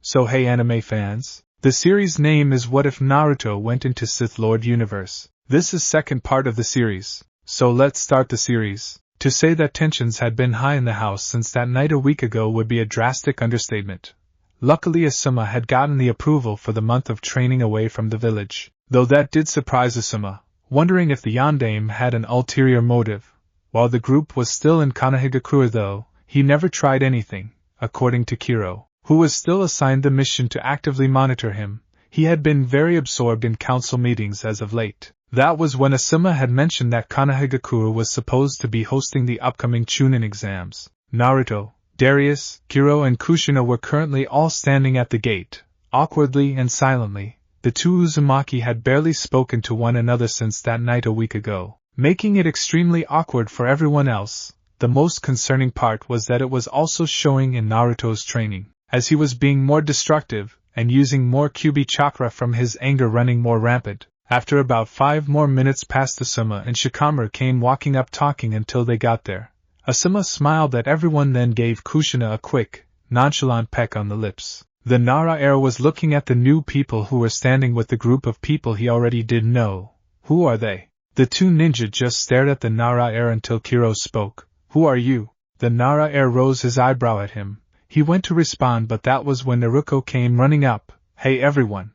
So hey anime fans, the series name is What If Naruto Went into Sith Lord Universe. This is second part of the series, so let's start the series. To say that tensions had been high in the house since that night a week ago would be a drastic understatement. Luckily Asuma had gotten the approval for the month of training away from the village, though that did surprise Asuma, wondering if the yondaime had an ulterior motive. While the group was still in Konohagakure though, he never tried anything, according to Kiro, who was still assigned the mission to actively monitor him. He had been very absorbed in council meetings as of late. That was when Asuma had mentioned that Konohagakure was supposed to be hosting the upcoming Chunin exams. Naruto, Darius, Kiro and Kushina were currently all standing at the gate, awkwardly and silently. The two Uzumaki had barely spoken to one another since that night a week ago, making it extremely awkward for everyone else. The most concerning part was that it was also showing in Naruto's training, as he was being more destructive, and using more Kyuubi chakra from his anger running more rampant. After about 5 more minutes passed, Asuma and Shikamaru came walking up talking until they got there. Asuma smiled at everyone, then gave Kushina a quick, nonchalant peck on the lips. The Nara heir was looking at the new people who were standing with the group of people he already did know. Who are they? The two ninja just stared at the Nara heir until Kiro spoke. Who are you? The Nara heir rose his eyebrow at him. He went to respond, but that was when Naruko came running up. Hey everyone!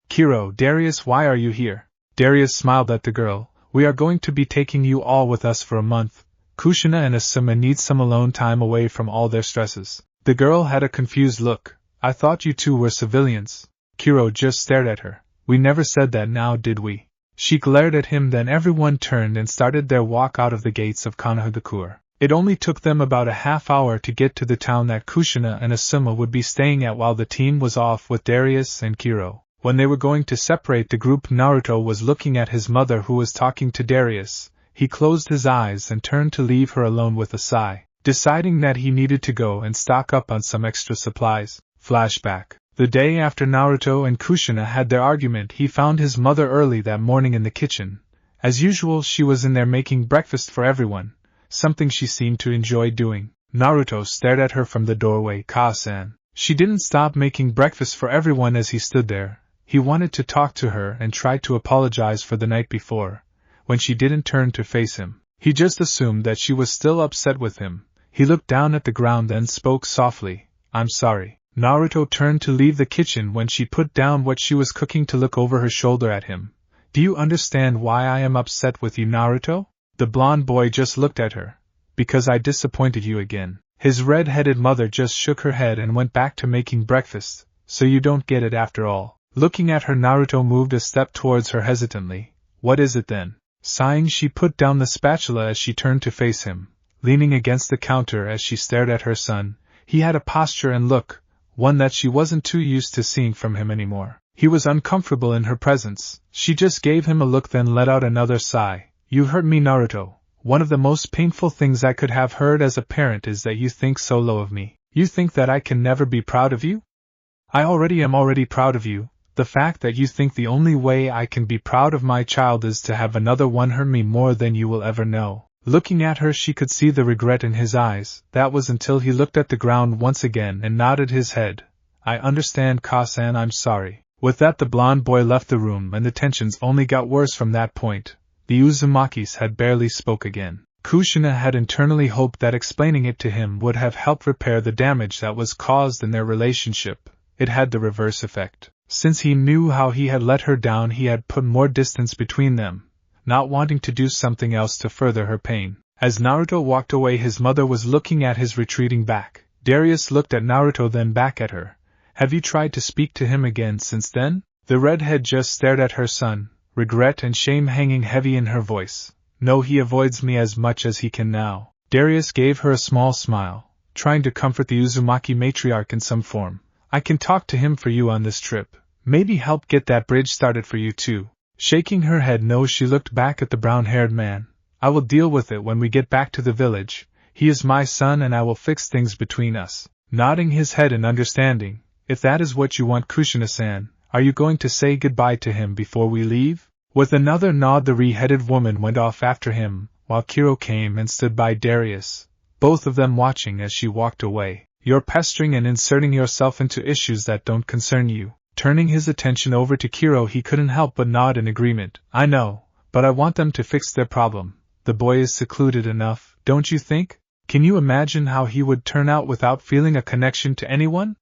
Kiro, Darius, why are you here? Darius smiled at the girl. We are going to be taking you all with us for a month. Kushina and Asuma need some alone time away from all their stresses. The girl had a confused look. I thought you two were civilians. Kiro just stared at her. We never said that now, did we? She glared at him, then everyone turned and started their walk out of the gates of Konohagakure. It only took them about a half hour to get to the town that Kushina and Asuma would be staying at while the team was off with Darius and Kiro. When they were going to separate the group, Naruto was looking at his mother who was talking to Darius. He closed his eyes and turned to leave her alone with a sigh, deciding that he needed to go and stock up on some extra supplies. Flashback. The day after Naruto and Kushina had their argument, he found his mother early that morning in the kitchen. As usual, she was in there making breakfast for everyone, something she seemed to enjoy doing. Naruto stared at her from the doorway. Ka-san. She didn't stop making breakfast for everyone as he stood there. He wanted to talk to her and tried to apologize for the night before, when she didn't turn to face him. He just assumed that she was still upset with him. He looked down at the ground then spoke softly. I'm sorry. Naruto turned to leave the kitchen when she put down what she was cooking to look over her shoulder at him. Do you understand why I am upset with you, Naruto? The blonde boy just looked at her. Because I disappointed you again. His red-headed mother just shook her head and went back to making breakfast. So you don't get it after all. Looking at her, Naruto moved a step towards her hesitantly. What is it then? Sighing, she put down the spatula as she turned to face him, leaning against the counter as she stared at her son. He had a posture and look, one that she wasn't too used to seeing from him anymore. He was uncomfortable in her presence. She just gave him a look then let out another sigh. You hurt me, Naruto. One of the most painful things I could have heard as a parent is that you think so low of me. You think that I can never be proud of you? I am already proud of you. The fact that you think the only way I can be proud of my child is to have another one hurt me more than you will ever know. Looking at her, she could see the regret in his eyes. That was until he looked at the ground once again and nodded his head. I understand, Ka-san, I'm sorry. With that, the blonde boy left the room and the tensions only got worse from that point. The Uzumakis had barely spoke again. Kushina had internally hoped that explaining it to him would have helped repair the damage that was caused in their relationship. It had the reverse effect. Since he knew how he had let her down, he had put more distance between them, not wanting to do something else to further her pain. As Naruto walked away, his mother was looking at his retreating back. Darius looked at Naruto then back at her. Have you tried to speak to him again since then? The redhead just stared at her son, regret and shame hanging heavy in her voice. No, he avoids me as much as he can now. Darius gave her a small smile, trying to comfort the Uzumaki matriarch in some form. I can talk to him for you on this trip. Maybe help get that bridge started for you too. Shaking her head no, she looked back at the brown-haired man. I will deal with it when we get back to the village. He is my son and I will fix things between us. Nodding his head in understanding. If that is what you want, Kushina-san, are you going to say goodbye to him before we leave? With another nod, the re-headed woman went off after him, while Kiro came and stood by Darius, both of them watching as she walked away. You're pestering and inserting yourself into issues that don't concern you. Turning his attention over to Kiro, he couldn't help but nod in agreement. I know, but I want them to fix their problem. The boy is secluded enough, don't you think? Can you imagine how he would turn out without feeling a connection to anyone?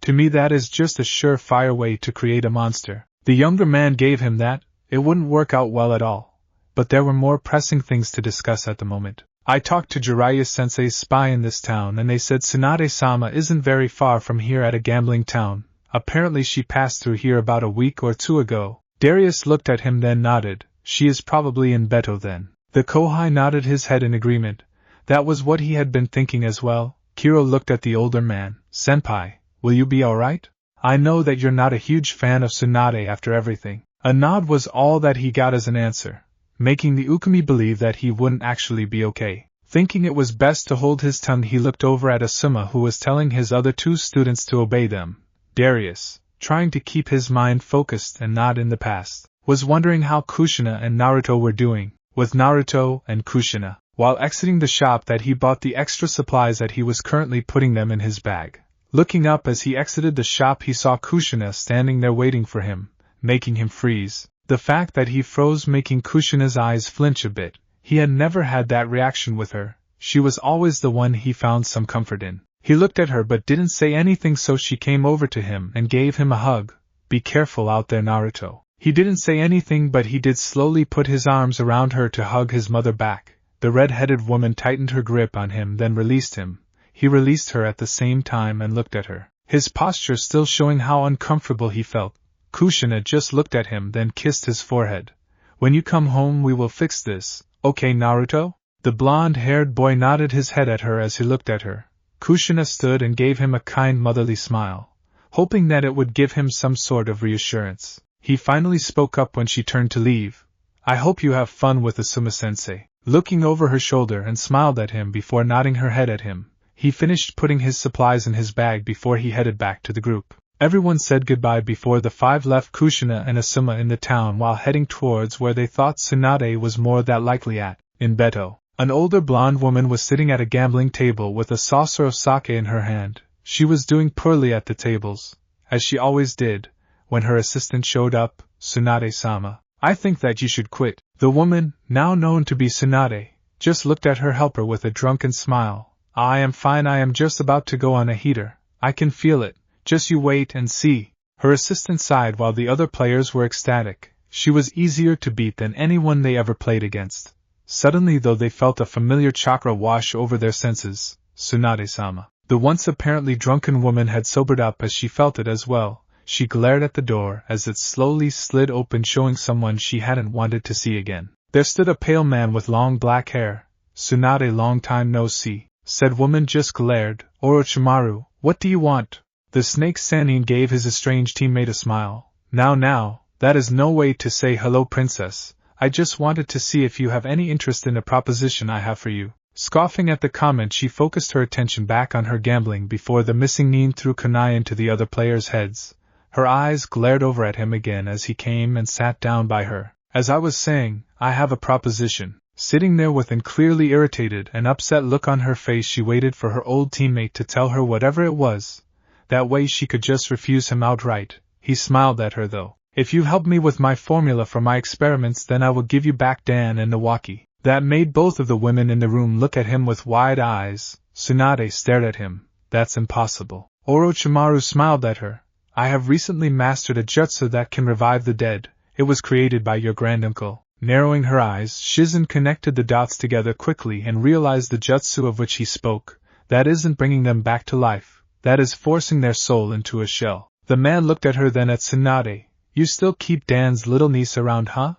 To me that is just a surefire way to create a monster. The younger man gave him that. It wouldn't work out well at all. But there were more pressing things to discuss at the moment. I talked to Jiraiya Sensei's spy in this town and they said Tsunade-sama isn't very far from here at a gambling town. Apparently she passed through here about a week or two ago. Darius looked at him then nodded. She is probably in Beto then. The Kohai nodded his head in agreement. That was what he had been thinking as well. Kiro looked at the older man. Senpai, will you be alright? I know that you're not a huge fan of Tsunade after everything. A nod was all that he got as an answer, making the Ukami believe that he wouldn't actually be okay. Thinking it was best to hold his tongue, he looked over at Asuma, who was telling his other two students to obey them. Darius, trying to keep his mind focused and not in the past, was wondering how Kushina and Naruto were doing. With Naruto and Kushina, while exiting the shop, that he bought the extra supplies that he was currently putting them in his bag. Looking up as he exited the shop, he saw Kushina standing there waiting for him, making him freeze. The fact that he froze making Kushina's eyes flinch a bit. He had never had that reaction with her. She was always the one he found some comfort in. He looked at her but didn't say anything, so she came over to him and gave him a hug. Be careful out there, Naruto. He didn't say anything, but he did slowly put his arms around her to hug his mother back. The red-headed woman tightened her grip on him, then released him. He released her at the same time and looked at her, his posture still showing how uncomfortable he felt. Kushina just looked at him, then kissed his forehead. When you come home we will fix this, okay, Naruto? The blonde-haired boy nodded his head at her as he looked at her. Kushina stood and gave him a kind motherly smile, hoping that it would give him some sort of reassurance. He finally spoke up when she turned to leave. I hope you have fun with Asuma-sensei. Looking over her shoulder and smiled at him before nodding her head at him. He finished putting his supplies in his bag before he headed back to the group. Everyone said goodbye before the five left Kushina and Asuma in the town while heading towards where they thought Tsunade was more than likely at. In Beto, an older blonde woman was sitting at a gambling table with a saucer of sake in her hand. She was doing poorly at the tables, as she always did. When her assistant showed up, Tsunade-sama, I think that you should quit. The woman, now known to be Tsunade, just looked at her helper with a drunken smile. I am fine, I am just about to go on a heater. I can feel it. Just you wait and see. Her assistant sighed while the other players were ecstatic. She was easier to beat than anyone they ever played against. Suddenly though they felt a familiar chakra wash over their senses. Tsunade-sama, the once apparently drunken woman, had sobered up as she felt it as well. She glared at the door as it slowly slid open, showing someone she hadn't wanted to see again. There stood a pale man with long black hair. Tsunade, long time no see, said woman, just glared. Orochimaru, what do you want? The snake Sannin gave his estranged teammate a smile. Now, that is no way to say hello, princess. I just wanted to see if you have any interest in a proposition I have for you. Scoffing at the comment, she focused her attention back on her gambling before the missing Nin threw kunai into the other players' heads. Her eyes glared over at him again as he came and sat down by her. As I was saying, I have a proposition. Sitting there with an clearly irritated and upset look on her face, she waited for her old teammate to tell her whatever it was. That way she could just refuse him outright. He smiled at her though. If you help me with my formula for my experiments, then I will give you back Dan and Nawaki. That made both of the women in the room look at him with wide eyes. Tsunade stared at him. That's impossible. Orochimaru smiled at her. I have recently mastered a jutsu that can revive the dead. It was created by your granduncle. Narrowing her eyes, Shizen connected the dots together quickly and realized the jutsu of which he spoke. That isn't bringing them back to life. That is forcing their soul into a shell. The man looked at her, then at Tsunade. You still keep Dan's little niece around, huh?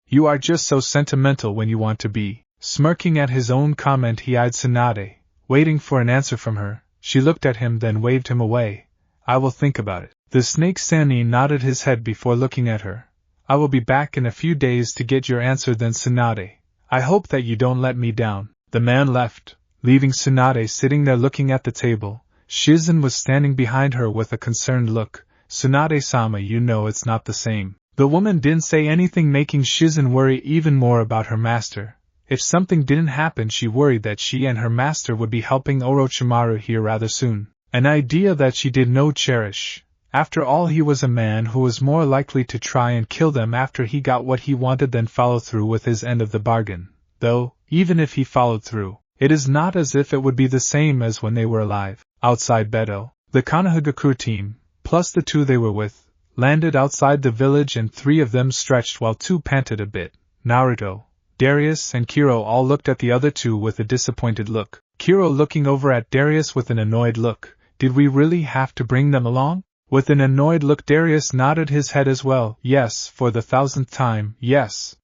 You are just so sentimental when you want to be. Smirking at his own comment, he eyed Tsunade, waiting for an answer from her. She looked at him, then waved him away. I will think about it. The snake Sannin nodded his head before looking at her. I will be back in a few days to get your answer then, Tsunade. I hope that you don't let me down. The man left, leaving Tsunade sitting there looking at the table. Shizen was standing behind her with a concerned look. Tsunade-sama, you know it's not the same. The woman didn't say anything, making Shizen worry even more about her master. If something didn't happen, she worried that she and her master would be helping Orochimaru here rather soon. An idea that she did not cherish. After all, he was a man who was more likely to try and kill them after he got what he wanted than follow through with his end of the bargain. Though, even if he followed through, it is not as if it would be the same as when they were alive. Outside Beto, the Konohagakure team, plus the 2 they were with, landed outside the village, and 3 of them stretched while 2 panted a bit. Naruto, Darius and Kiro all looked at the other 2 with a disappointed look. Kiro looking over at Darius with an annoyed look. Did we really have to bring them along? With an annoyed look, Darius nodded his head as well. Yes, for the 1000th time, yes.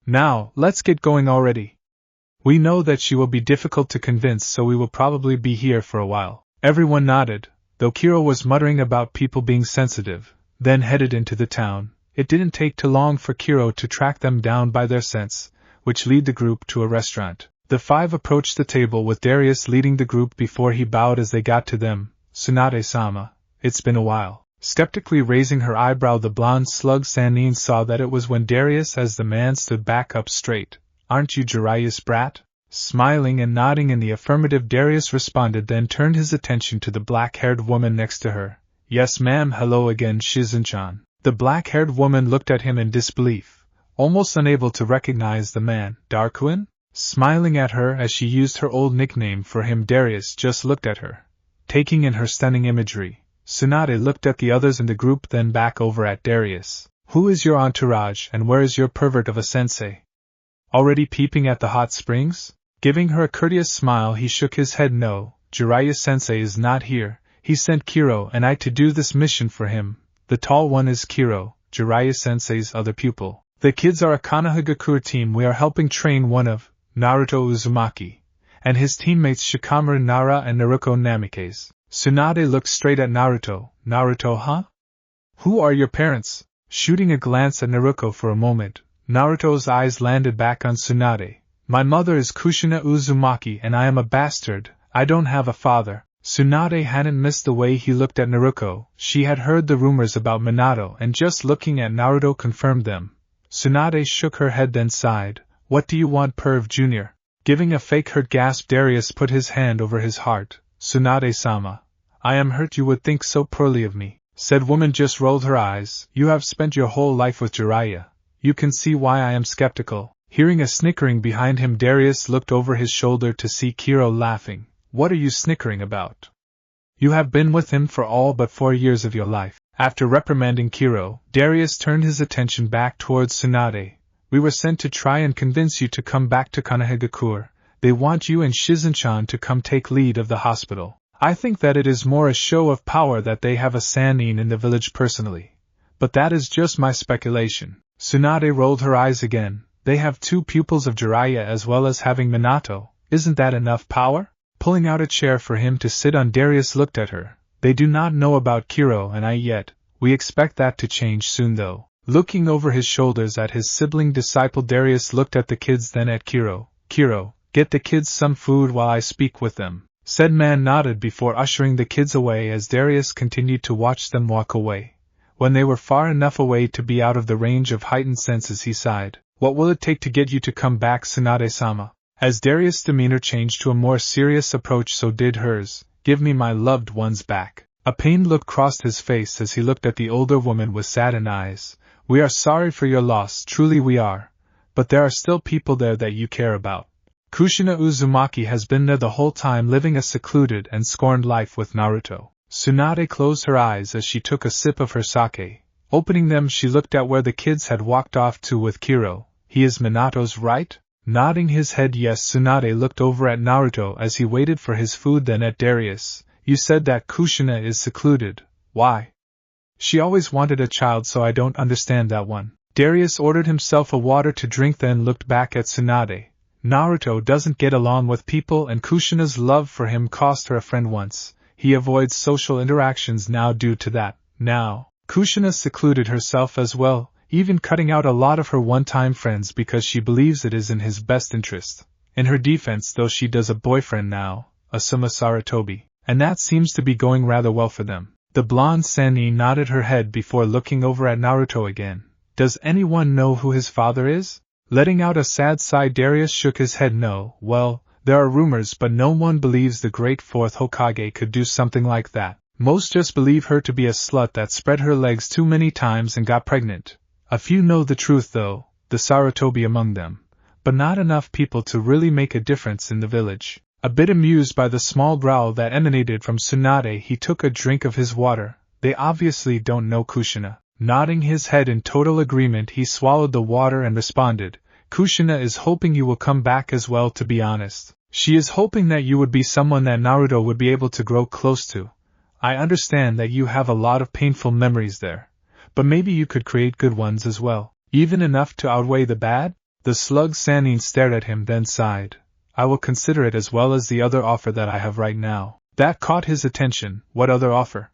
Now, let's get going already. We know that she will be difficult to convince, so we will probably be here for a while. Everyone nodded, though Kiro was muttering about people being sensitive, then headed into the town. It didn't take too long for Kiro to track them down by their scents, which lead the group to a restaurant. The 5 approached the table with Darius leading the group before he bowed as they got to them. Tsunade-sama, it's been a while. Skeptically raising her eyebrow, the blonde slug Sanine saw that it was when Darius, as the man stood back up straight. Aren't you Jiraiya's brat? Smiling and nodding in the affirmative, Darius responded, then turned his attention to the black-haired woman next to her. Yes ma'am, hello again Shizen-chan. The black-haired woman looked at him in disbelief, almost unable to recognize the man. Darkwin? Smiling at her as she used her old nickname for him, Darius just looked at her, taking in her stunning imagery. Tsunade looked at the others in the group, then back over at Darius. Who is your entourage, and where is your pervert of a sensei? Already peeping at the hot springs? Giving her a courteous smile, he shook his head. No, Jiraiya-sensei is not here. He sent Kiro and I to do this mission for him. The tall one is Kiro, Jiraiya-sensei's other pupil. The kids are a Konohagakure team. We are helping train one of Naruto Uzumaki and his teammates Shikamaru Nara and Naruko Namikaze. Tsunade looked straight at Naruto. Naruto, huh? Who are your parents? Shooting a glance at Naruko for a moment, Naruto's eyes landed back on Tsunade. My mother is Kushina Uzumaki and I am a bastard. I don't have a father. Tsunade hadn't missed the way he looked at Naruko. She had heard the rumors about Minato and just looking at Naruto confirmed them. Tsunade shook her head then sighed. What do you want, Perv Jr.? Giving a fake hurt gasp, Darius put his hand over his heart. Tsunade-sama, I am hurt you would think so poorly of me. Said woman just rolled her eyes. You have spent your whole life with Jiraiya. You can see why I am skeptical. Hearing a snickering behind him, Darius looked over his shoulder to see Kiro laughing. What are you snickering about? You have been with him for all but 4 years of your life. After reprimanding Kiro, Darius turned his attention back towards Tsunade. We were sent to try and convince you to come back to Konohagakure. They want you and Shizen-chan to come take lead of the hospital. I think that it is more a show of power that they have a Sannin in the village personally. But that is just my speculation. Tsunade rolled her eyes again. They have 2 pupils of Jiraiya as well as having Minato. Isn't that enough power? Pulling out a chair for him to sit on, Darius looked at her. They do not know about Kiro and I yet. We expect that to change soon though. Looking over his shoulders at his sibling disciple, Darius looked at the kids then at Kiro. Kiro, get the kids some food while I speak with them. Said man nodded before ushering the kids away as Darius continued to watch them walk away. When they were far enough away to be out of the range of heightened senses, he sighed. What will it take to get you to come back, Tsunade-sama? As Darius' demeanor changed to a more serious approach, so did hers. Give me my loved ones back. A pained look crossed his face as he looked at the older woman with saddened eyes. We are sorry for your loss, truly we are. But there are still people there that you care about. Kushina Uzumaki has been there the whole time, living a secluded and scorned life with Naruto. Tsunade closed her eyes as she took a sip of her sake. Opening them, she looked at where the kids had walked off to with Kiro. He is Minato's right? Nodding his head yes. Tsunade looked over at Naruto as he waited for his food, then at Darius. You said that Kushina is secluded. Why? She always wanted a child, so I don't understand that one. Darius ordered himself a water to drink, then looked back at Tsunade. Naruto doesn't get along with people and Kushina's love for him cost her a friend once. He avoids social interactions now due to that. Now, Kushina secluded herself as well, even cutting out a lot of her one-time friends because she believes it is in his best interest. In her defense though, she does a boyfriend now, Asuma Saratobi, and that seems to be going rather well for them. The blonde Sannin nodded her head before looking over at Naruto again. Does anyone know who his father is? Letting out a sad sigh, Darius shook his head. No, well, there are rumors, but no one believes the great fourth Hokage could do something like that. Most just believe her to be a slut that spread her legs too many times and got pregnant. A few know the truth though, the Sarutobi among them, but not enough people to really make a difference in the village. A bit amused by the small growl that emanated from Tsunade, he took a drink of his water. They obviously don't know Kushina. Nodding his head in total agreement, he swallowed the water and responded, Kushina is hoping you will come back as well, to be honest. She is hoping that you would be someone that Naruto would be able to grow close to. I understand that you have a lot of painful memories there, but maybe you could create good ones as well, even enough to outweigh the bad? The slug Sannin stared at him, then sighed. I will consider it, as well as the other offer that I have right now. That caught his attention. What other offer?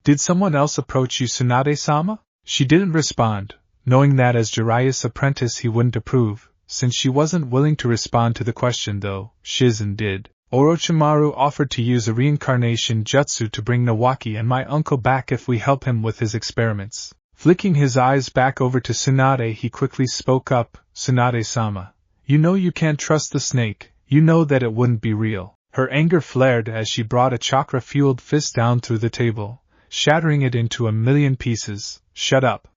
Did someone else approach you, Tsunade-sama? She didn't respond, knowing that as Jiraiya's apprentice he wouldn't approve. Since she wasn't willing to respond to the question though, Shizen did. Orochimaru offered to use a reincarnation jutsu to bring Nawaki and my uncle back if we help him with his experiments. Flicking his eyes back over to Tsunade, he quickly spoke up, Tsunade-sama, you know you can't trust the snake, you know that it wouldn't be real. Her anger flared as she brought a chakra-fueled fist down through the table, shattering it into a million pieces. Shut up.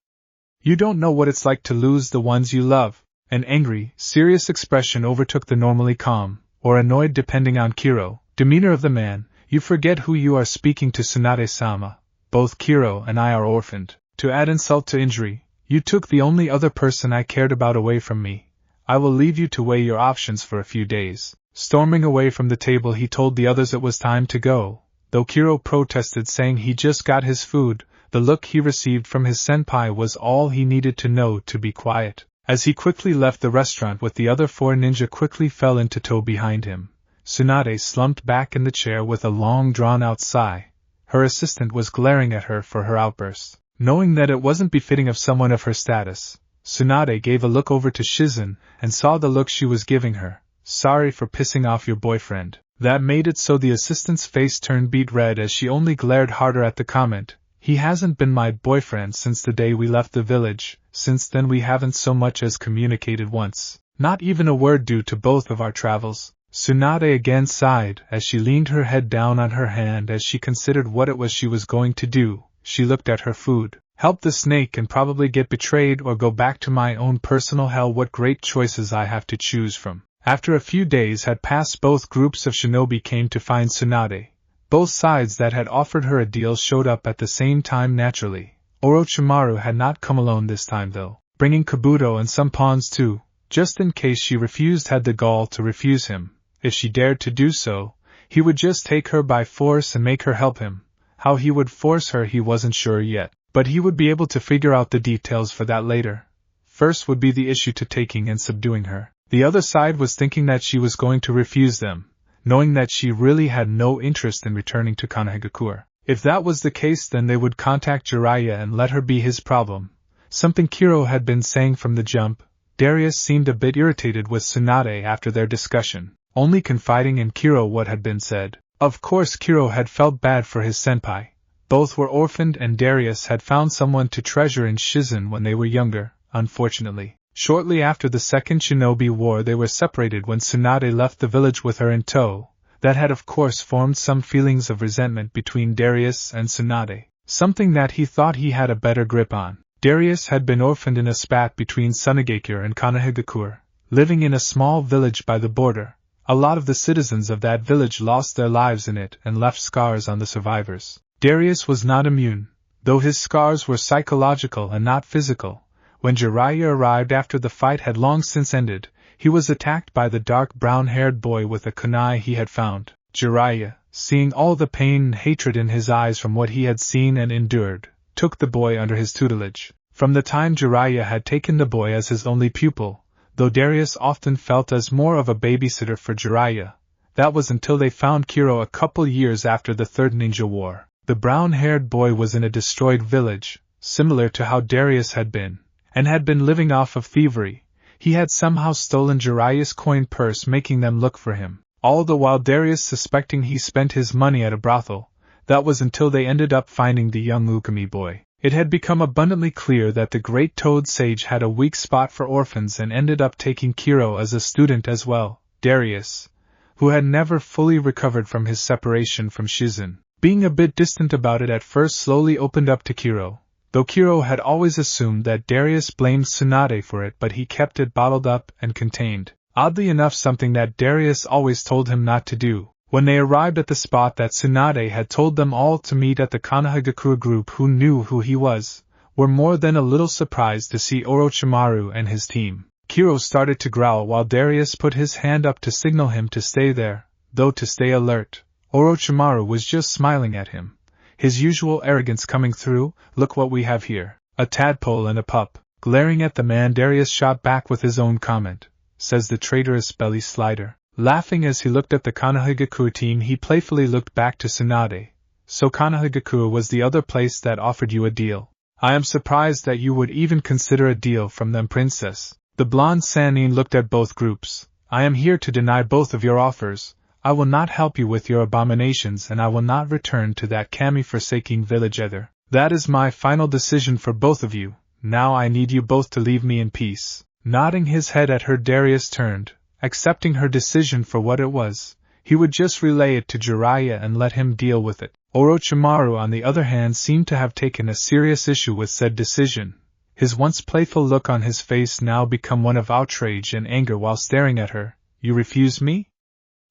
You don't know what it's like to lose the ones you love. An angry, serious expression overtook the normally calm, or annoyed depending on Kiro, demeanor of the man. You forget who you are speaking to, Tsunade-sama. Both Kiro and I are orphaned. To add insult to injury, you took the only other person I cared about away from me. I will leave you to weigh your options for a few days. Storming away from the table, he told the others it was time to go. Though Kiro protested, saying he just got his food, the look he received from his senpai was all he needed to know to be quiet. As he quickly left the restaurant with the other four ninja, quickly fell into tow behind him. Tsunade slumped back in the chair with a long drawn-out sigh. Her assistant was glaring at her for her outburst. Knowing that it wasn't befitting of someone of her status, Tsunade gave a look over to Shizen and saw the look she was giving her. Sorry for pissing off your boyfriend. That made it so the assistant's face turned beet red as she only glared harder at the comment. He hasn't been my boyfriend since the day we left the village. Since then we haven't so much as communicated once. Not even a word due to both of our travels. Tsunade again sighed as she leaned her head down on her hand as she considered what it was she was going to do. She looked at her food. Help the snake and probably get betrayed, or go back to my own personal hell. What great choices I have to choose from. After a few days had passed, both groups of shinobi came to find Tsunade. Both sides that had offered her a deal showed up at the same time naturally. Orochimaru had not come alone this time though, bringing Kabuto and some pawns too, just in case she refused. Had the gall to refuse him. If she dared to do so, he would just take her by force and make her help him. How he would force her he wasn't sure yet, but he would be able to figure out the details for that later. First would be the issue to taking and subduing her. The other side was thinking that she was going to refuse them, knowing that she really had no interest in returning to Konohagakure. If that was the case, then they would contact Jiraiya and let her be his problem. Something Kiro had been saying from the jump. Darius seemed a bit irritated with Tsunade after their discussion, only confiding in Kiro what had been said. Of course Kiro had felt bad for his senpai. Both were orphaned and Darius had found someone to treasure in Shizen when they were younger. Unfortunately, shortly after the Second Shinobi War they were separated when Tsunade left the village with her in tow. That had of course formed some feelings of resentment between Darius and Tsunade, something that he thought he had a better grip on. Darius had been orphaned in a spat between Sunagakure and Konohagakure, living in a small village by the border. A lot of the citizens of that village lost their lives in it and left scars on the survivors. Darius was not immune, though his scars were psychological and not physical. When Jiraiya arrived after the fight had long since ended, he was attacked by the dark brown-haired boy with a kunai he had found. Jiraiya, seeing all the pain and hatred in his eyes from what he had seen and endured, took the boy under his tutelage. From the time Jiraiya had taken the boy as his only pupil, though Darius often felt as more of a babysitter for Jiraiya, that was until they found Kiro a couple years after the Third Ninja War. The brown-haired boy was in a destroyed village, similar to how Darius had been, and had been living off of thievery. He had somehow stolen Jiraiya's coin purse, making them look for him. All the while Darius suspecting he spent his money at a brothel. That was until they ended up finding the young Ukami boy. It had become abundantly clear that the great Toad Sage had a weak spot for orphans and ended up taking Kiro as a student as well. Darius, who had never fully recovered from his separation from Shizen, being a bit distant about it at first, slowly opened up to Kiro, though Kiro had always assumed that Darius blamed Tsunade for it, but he kept it bottled up and contained. Oddly enough, something that Darius always told him not to do. When they arrived at the spot that Tsunade had told them all to meet at, the Konohagakure group, who knew who he was, were more than a little surprised to see Orochimaru and his team. Kiro started to growl while Darius put his hand up to signal him to stay there, though to stay alert. Orochimaru was just smiling at him, his usual arrogance coming through. Look what we have here, a tadpole and a pup. Glaring at the man, Darius shot back with his own comment, says the traitorous belly slider. Laughing as he looked at the Konohagakure team, he playfully looked back to Tsunade. So Konohagakure was the other place that offered you a deal. I am surprised that you would even consider a deal from them, princess. The blonde Sannin looked at both groups. I am here to deny both of your offers. I will not help you with your abominations, and I will not return to that kami-forsaking village either. That is my final decision for both of you. Now I need you both to leave me in peace. Nodding his head at her, Darius turned, accepting her decision for what it was. He would just relay it to Jiraiya and let him deal with it. Orochimaru, on the other hand, seemed to have taken a serious issue with said decision, his once playful look on his face now become one of outrage and anger while staring at her. You refuse me?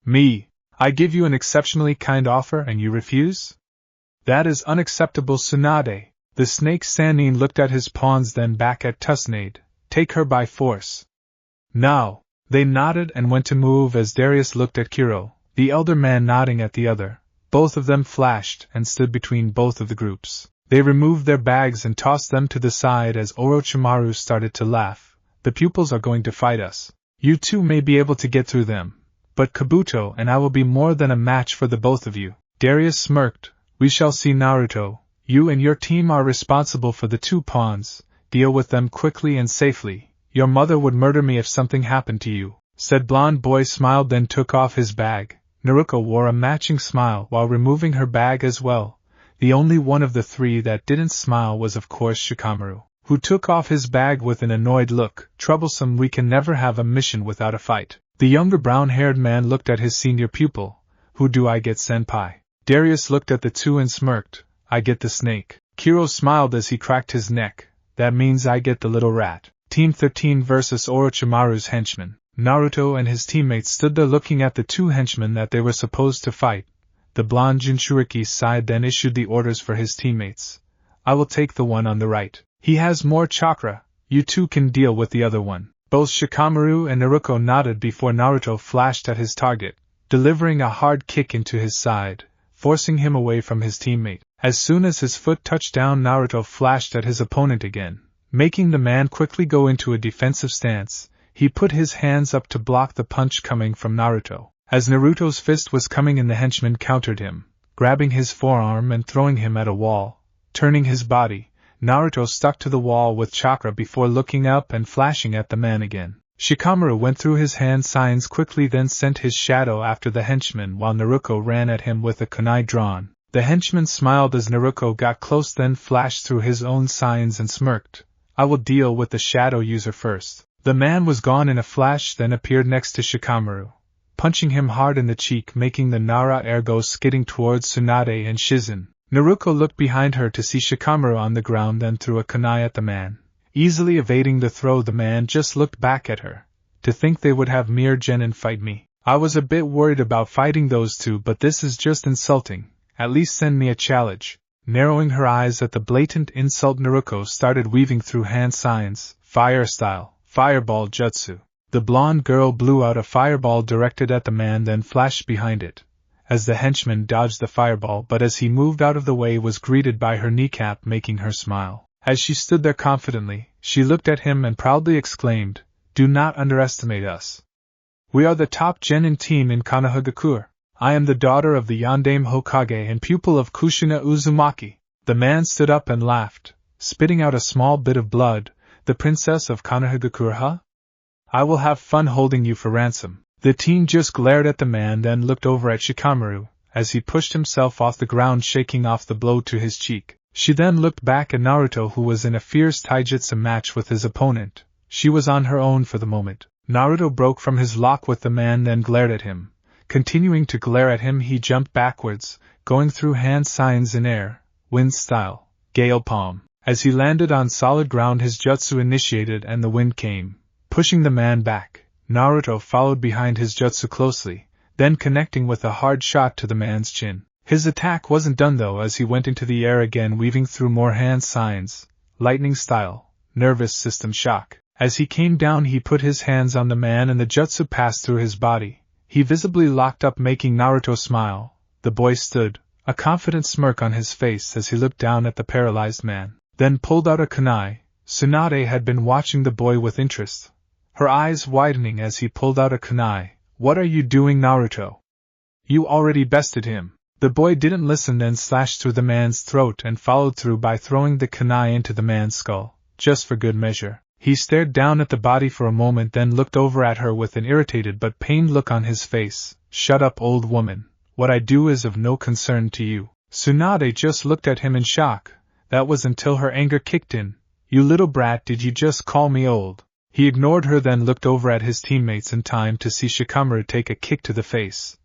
Me? I give you an exceptionally kind offer and you refuse? That is unacceptable, Tsunade. The snake Sannin looked at his pawns, then back at Tsunade. Take her by force. Now. They nodded and went to move as Darius looked at Kiro, the elder man nodding at the other. Both of them flashed and stood between both of the groups. They removed their bags and tossed them to the side as Orochimaru started to laugh. The pupils are going to fight us. You two may be able to get through them, but Kabuto and I will be more than a match for the both of you. Darius smirked. We shall see, Naruto. You and your team are responsible for the two pawns. Deal with them quickly and safely. Your mother would murder me if something happened to you, said blonde boy, smiled, then took off his bag. Naruko wore a matching smile while removing her bag as well. The only one of the three that didn't smile was of course Shikamaru, who took off his bag with an annoyed look. Troublesome, we can never have a mission without a fight. The younger brown-haired man looked at his senior pupil. Who do I get, senpai? Darius looked at the two and smirked. I get the snake. Kiro smiled as he cracked his neck. That means I get the little rat. Team 13 versus Orochimaru's henchmen. Naruto and his teammates stood there looking at the two henchmen that they were supposed to fight. The blonde Jinchuriki sighed, then issued the orders for his teammates. I will take the one on the right. He has more chakra. You two can deal with the other one. Both Shikamaru and Naruko nodded before Naruto flashed at his target, delivering a hard kick into his side, forcing him away from his teammate. As soon as his foot touched down, Naruto flashed at his opponent again, making the man quickly go into a defensive stance. He put his hands up to block the punch coming from Naruto. As Naruto's fist was coming in, the henchman countered him, grabbing his forearm and throwing him at a wall. Turning his body, Naruto stuck to the wall with chakra before looking up and flashing at the man again. Shikamaru went through his hand signs quickly, then sent his shadow after the henchman while Naruko ran at him with a kunai drawn. The henchman smiled as Naruko got close, then flashed through his own signs and smirked. I will deal with the shadow user first. The man was gone in a flash, then appeared next to Shikamaru, punching him hard in the cheek, making the Nara air go skidding towards Tsunade and Shizen. Naruko looked behind her to see Shikamaru on the ground, then threw a kunai at the man. Easily evading the throw, the man just looked back at her. To think they would have mere genin fight me. I was a bit worried about fighting those two, but this is just insulting. At least send me a challenge. Narrowing her eyes at the blatant insult, Naruko started weaving through hand signs, fire style, fireball jutsu. The blonde girl blew out a fireball directed at the man, then flashed behind it, as the henchman dodged the fireball, but as he moved out of the way was greeted by her kneecap, making her smile. As she stood there confidently, she looked at him and proudly exclaimed, Do not underestimate us. We are the top genin team in Konohagakure. I am the daughter of the Yondaime Hokage and pupil of Kushina Uzumaki. The man stood up and laughed, spitting out a small bit of blood. The princess of Konohagakure, huh? I will have fun holding you for ransom. The teen just glared at the man, then looked over at Shikamaru, as he pushed himself off the ground, shaking off the blow to his cheek. She then looked back at Naruto, who was in a fierce taijutsu match with his opponent. She was on her own for the moment. Naruto broke from his lock with the man, then glared at him. Continuing to glare at him, he jumped backwards, going through hand signs in air, wind style, gale palm. As he landed on solid ground, his jutsu initiated and the wind came, pushing the man back. Naruto followed behind his jutsu closely, then connecting with a hard shot to the man's chin. His attack wasn't done though, as he went into the air again, weaving through more hand signs, lightning style, nervous system shock. As he came down, he put his hands on the man and the jutsu passed through his body. He visibly locked up, making Naruto smile. The boy stood, a confident smirk on his face as he looked down at the paralyzed man, then pulled out a kunai. Tsunade had been watching the boy with interest, her eyes widening as he pulled out a kunai. "What are you doing, Naruto? You already bested him." The boy didn't listen, then slashed through the man's throat and followed through by throwing the kunai into the man's skull, just for good measure. He stared down at the body for a moment, then looked over at her with an irritated but pained look on his face. "Shut up, old woman. What I do is of no concern to you." Tsunade just looked at him in shock. That was until her anger kicked in. "You little brat, did you just call me old?" He ignored her, then looked over at his teammates in time to see Shikamaru take a kick to the face.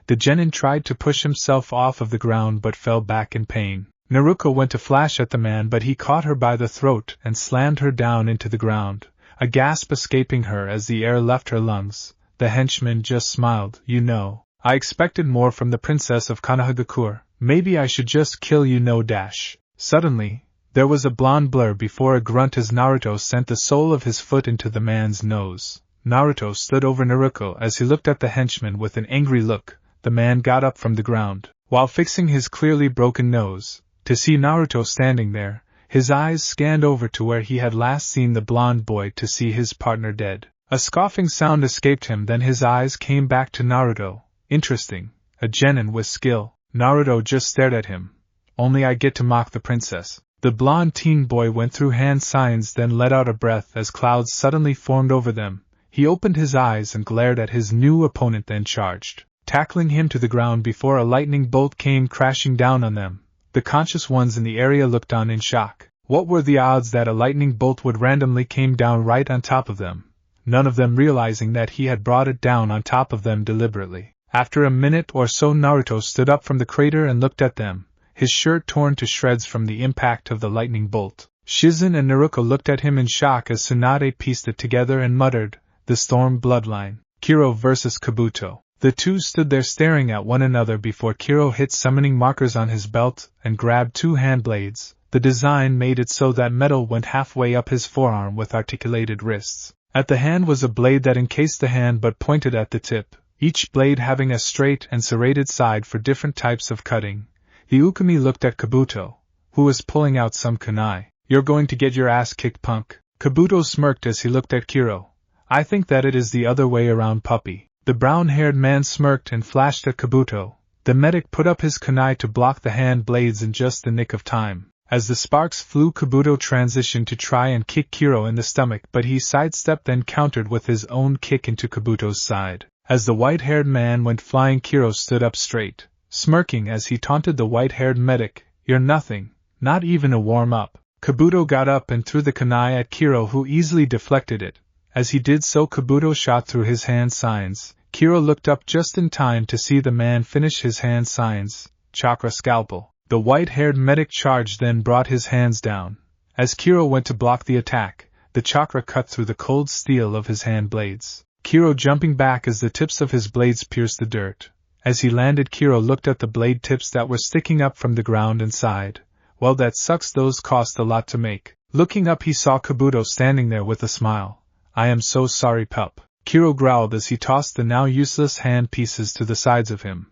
The genin tried to push himself off of the ground but fell back in pain. Naruko went to flash at the man, but he caught her by the throat and slammed her down into the ground, a gasp escaping her as the air left her lungs. The henchman just smiled. "You know, I expected more from the princess of Konohagakure. Maybe I should just kill you, no dash." Suddenly, there was a blonde blur before a grunt as Naruto sent the sole of his foot into the man's nose. Naruto stood over Naruko as he looked at the henchman with an angry look. The man got up from the ground, while fixing his clearly broken nose, to see Naruto standing there. His eyes scanned over to where he had last seen the blonde boy to see his partner dead. A scoffing sound escaped him, then his eyes came back to Naruto. "Interesting, a genin with skill." Naruto just stared at him. "Only I get to mock the princess." The blonde teen boy went through hand signs, then let out a breath as clouds suddenly formed over them. He opened his eyes and glared at his new opponent, then charged, tackling him to the ground before a lightning bolt came crashing down on them. The conscious ones in the area looked on in shock. What were the odds that a lightning bolt would randomly came down right on top of them? None of them realizing that he had brought it down on top of them deliberately. After a minute or so, Naruto stood up from the crater and looked at them, his shirt torn to shreds from the impact of the lightning bolt. Shizen and Naruko looked at him in shock as Tsunade pieced it together and muttered, "The Storm Bloodline. Kiro vs. Kabuto." The two stood there staring at one another before Kiro hit summoning markers on his belt and grabbed two hand blades. The design made it so that metal went halfway up his forearm with articulated wrists. At the hand was a blade that encased the hand but pointed at the tip, each blade having a straight and serrated side for different types of cutting. The Ukami looked at Kabuto, who was pulling out some kunai. "You're going to get your ass kicked, punk." Kabuto smirked as he looked at Kiro. "I think that it is the other way around, puppy." The brown-haired man smirked and flashed at Kabuto. The medic put up his kunai to block the hand blades in just the nick of time. As the sparks flew, Kabuto transitioned to try and kick Kiro in the stomach, but he sidestepped and countered with his own kick into Kabuto's side. As the white-haired man went flying, Kiro stood up straight, smirking as he taunted the white-haired medic. "You're nothing, not even a warm-up." Kabuto got up and threw the kunai at Kiro, who easily deflected it. As he did so, Kabuto shot through his hand signs. Kiro looked up just in time to see the man finish his hand signs. Chakra scalpel. The white-haired medic charged, then brought his hands down. As Kiro went to block the attack, the chakra cut through the cold steel of his hand blades. Kiro jumping back as the tips of his blades pierced the dirt. As he landed, Kiro looked at the blade tips that were sticking up from the ground and sighed. "Well, that sucks, those cost a lot to make." Looking up, he saw Kabuto standing there with a smile. "I am so sorry, pup," Kiro growled as he tossed the now useless hand pieces to the sides of him.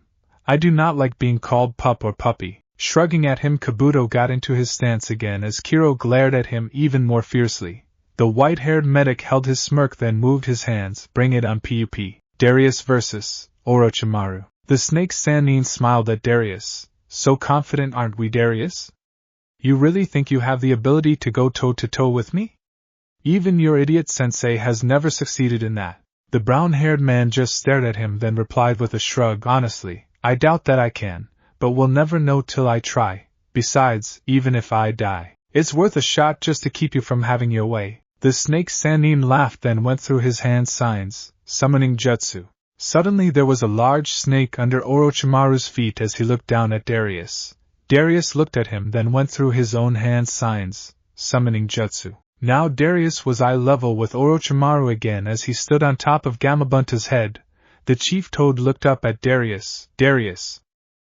"I do not like being called pup or puppy." Shrugging at him, Kabuto got into his stance again as Kiro glared at him even more fiercely. The white-haired medic held his smirk, then moved his hands. "Bring it on, PUP." Darius vs. Orochimaru. The snake Sannin smiled at Darius. "So confident, aren't we, Darius? You really think you have the ability to go toe-to-toe with me? Even your idiot sensei has never succeeded in that." The brown-haired man just stared at him, then replied with a shrug, "Honestly, I doubt that I can, but we'll never know till I try." Besides, even if I die, it's worth a shot just to keep you from having your way. The snake Sannin laughed, then went through his hand signs, summoning jutsu. Suddenly there was a large snake under Orochimaru's feet as he looked down at Darius. Darius looked at him, then went through his own hand signs, summoning jutsu. Now Darius was eye level with Orochimaru again as he stood on top of Gamabunta's head. The chief toad looked up at Darius. Darius,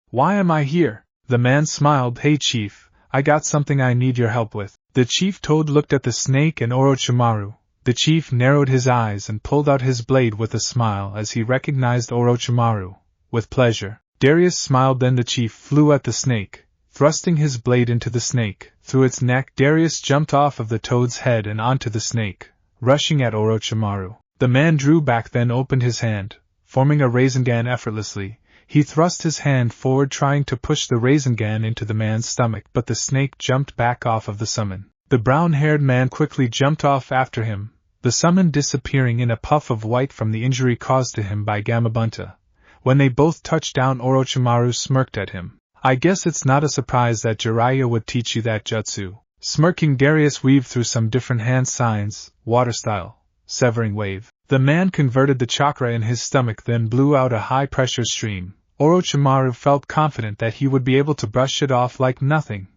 why am I here? The man smiled. Hey chief, I got something I need your help with. The chief toad looked at the snake and Orochimaru. The chief narrowed his eyes and pulled out his blade with a smile as he recognized Orochimaru. With pleasure. Darius smiled, then the chief flew at the snake, thrusting his blade into the snake. Through its neck, Darius jumped off of the toad's head and onto the snake, rushing at Orochimaru. The man drew back, then opened his hand, forming a Rasengan effortlessly. He thrust his hand forward, trying to push the Rasengan into the man's stomach, but the snake jumped back off of the summon. The brown-haired man quickly jumped off after him, the summon disappearing in a puff of white from the injury caused to him by Gamabunta. When they both touched down, Orochimaru smirked at him. I guess it's not a surprise that Jiraiya would teach you that jutsu. Smirking, Darius weaved through some different hand signs, water style, severing wave. The man converted the chakra in his stomach, then blew out a high-pressure stream. Orochimaru felt confident that he would be able to brush it off like nothing,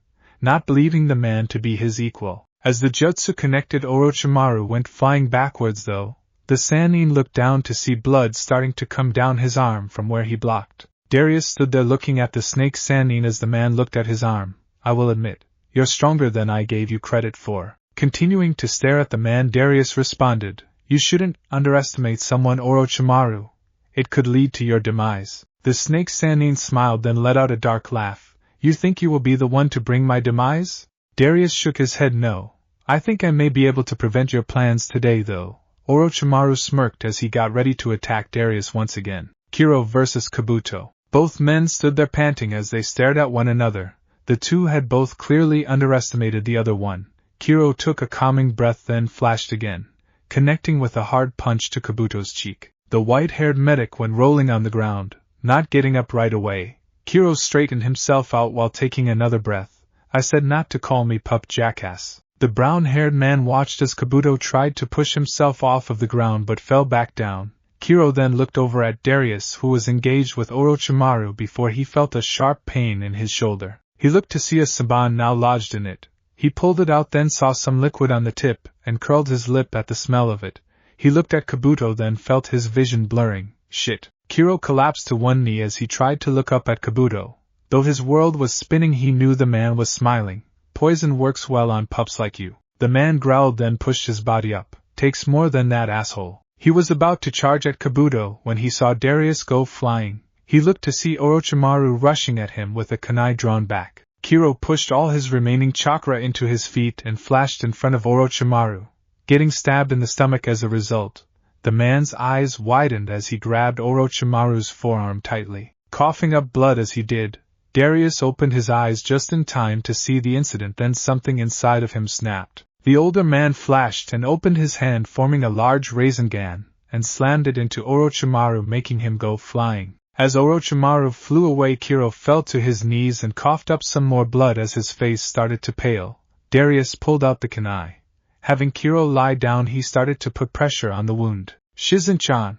not believing the man to be his equal. As the jutsu connected, Orochimaru went flying backwards though. The Sannin looked down to see blood starting to come down his arm from where he blocked. Darius stood there looking at the snake Sannin as the man looked at his arm. I will admit, you're stronger than I gave you credit for. Continuing to stare at the man, Darius responded, you shouldn't underestimate someone, Orochimaru. It could lead to your demise. The snake Sannin smiled, then let out a dark laugh. You think you will be the one to bring my demise? Darius shook his head. No. I think I may be able to prevent your plans today though. Orochimaru smirked as he got ready to attack Darius once again. Kiro vs. Kabuto. Both men stood there panting as they stared at one another. The two had both clearly underestimated the other one. Kiro took a calming breath, then flashed again, connecting with a hard punch to Kabuto's cheek. The white-haired medic went rolling on the ground, not getting up right away. Kiro straightened himself out while taking another breath. I said not to call me pup, jackass. The brown-haired man watched as Kabuto tried to push himself off of the ground but fell back down. Kiro then looked over at Darius, who was engaged with Orochimaru, before he felt a sharp pain in his shoulder. He looked to see a saban now lodged in it. He pulled it out, then saw some liquid on the tip, and curled his lip at the smell of it. He looked at Kabuto, then felt his vision blurring. Shit. Kiro collapsed to one knee as he tried to look up at Kabuto. Though his world was spinning, he knew the man was smiling. Poison works well on pups like you. The man growled, then pushed his body up. Takes more than that, asshole. He was about to charge at Kabuto when he saw Darius go flying. He looked to see Orochimaru rushing at him with a kunai drawn back. Kiro pushed all his remaining chakra into his feet and flashed in front of Orochimaru, getting stabbed in the stomach as a result. The man's eyes widened as he grabbed Orochimaru's forearm tightly, coughing up blood as he did. Darius opened his eyes just in time to see the incident, then something inside of him snapped. The older man flashed and opened his hand, forming a large Rasengan, and slammed it into Orochimaru, making him go flying. As Orochimaru flew away, Kiro fell to his knees and coughed up some more blood as his face started to pale. Darius pulled out the kunai. Having Kiro lie down, he started to put pressure on the wound. Shizen-chan!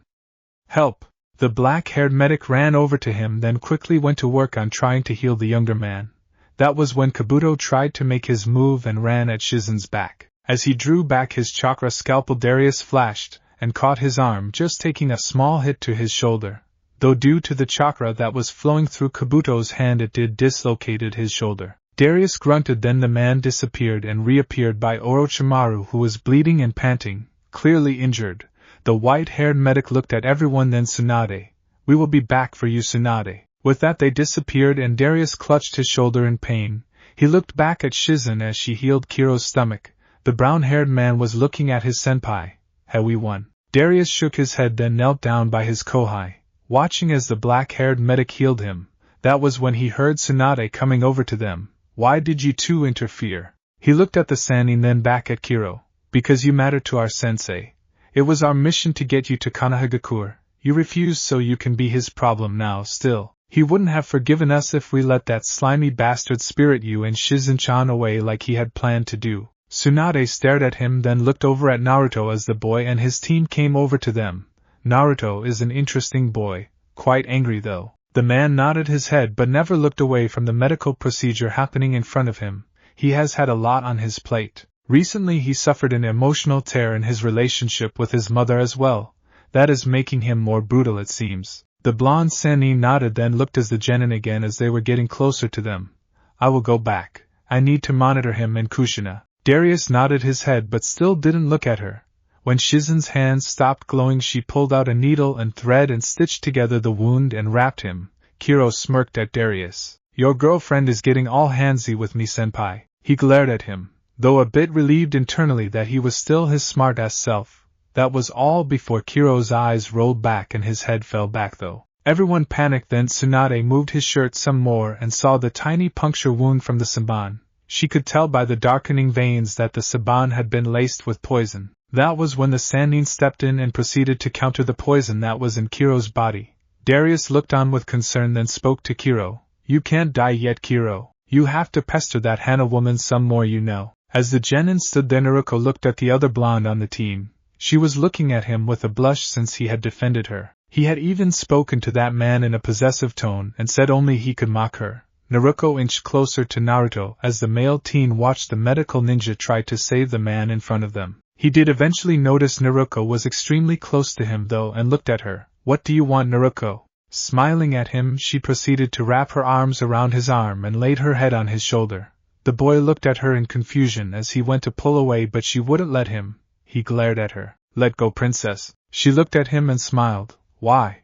Help! The black-haired medic ran over to him, then quickly went to work on trying to heal the younger man. That was when Kabuto tried to make his move and ran at Shizen's back. As he drew back his chakra scalpel, Darius flashed and caught his arm, just taking a small hit to his shoulder. Though due to the chakra that was flowing through Kabuto's hand, it did dislocated his shoulder. Darius grunted, then the man disappeared and reappeared by Orochimaru, who was bleeding and panting, clearly injured. The white-haired medic looked at everyone, then Tsunade. We will be back for you, Tsunade. With that they disappeared and Darius clutched his shoulder in pain. He looked back at Shizen as she healed Kiro's stomach. The brown-haired man was looking at his senpai. Have we won? Darius shook his head, then knelt down by his kohai, watching as the black-haired medic healed him. That was when he heard Tsunade coming over to them. Why did you two interfere? He looked at the Sannin, then back at Kiro. Because you matter to our sensei. It was our mission to get you to Konohagakure. You refused, so you can be his problem now. Still, He wouldn't have forgiven us if we let that slimy bastard spirit you and Shizen-chan away like he had planned to do. Tsunade stared at him, then looked over at Naruto as the boy and his team came over to them. Naruto is an interesting boy, quite angry though. The man nodded his head but never looked away from the medical procedure happening in front of him. He has had a lot on his plate. Recently he suffered an emotional tear in his relationship with his mother as well. That is making him more brutal, it seems. The blonde Sannin nodded, then looked at the genin again as they were getting closer to them. I will go back. I need to monitor him and Kushina. Darius nodded his head but still didn't look at her. When Shizen's hands stopped glowing, she pulled out a needle and thread and stitched together the wound and wrapped him. Kiro smirked at Darius. Your girlfriend is getting all handsy with me, senpai. He glared at him, though a bit relieved internally that he was still his smart-ass self. That was all before Kiro's eyes rolled back and his head fell back though. Everyone panicked. Then Tsunade moved his shirt some more and saw the tiny puncture wound from the saban. She could tell by the darkening veins that the saban had been laced with poison. That was when the Sannin stepped in and proceeded to counter the poison that was in Kiro's body. Darius looked on with concern, then spoke to Kiro. You can't die yet, Kiro. You have to pester that Hannah woman some more, you know. As the genin stood there, Naruko looked at the other blonde on the team. She was looking at him with a blush since he had defended her. He had even spoken to that man in a possessive tone and said only he could mock her. Naruko inched closer to Naruto as the male teen watched the medical ninja try to save the man in front of them. He did eventually notice Naruko was extremely close to him though and looked at her. What do you want, Naruko? Smiling at him, she proceeded to wrap her arms around his arm and laid her head on his shoulder. The boy looked at her in confusion as he went to pull away, but she wouldn't let him. He glared at her. Let go, princess. She looked at him and smiled. Why?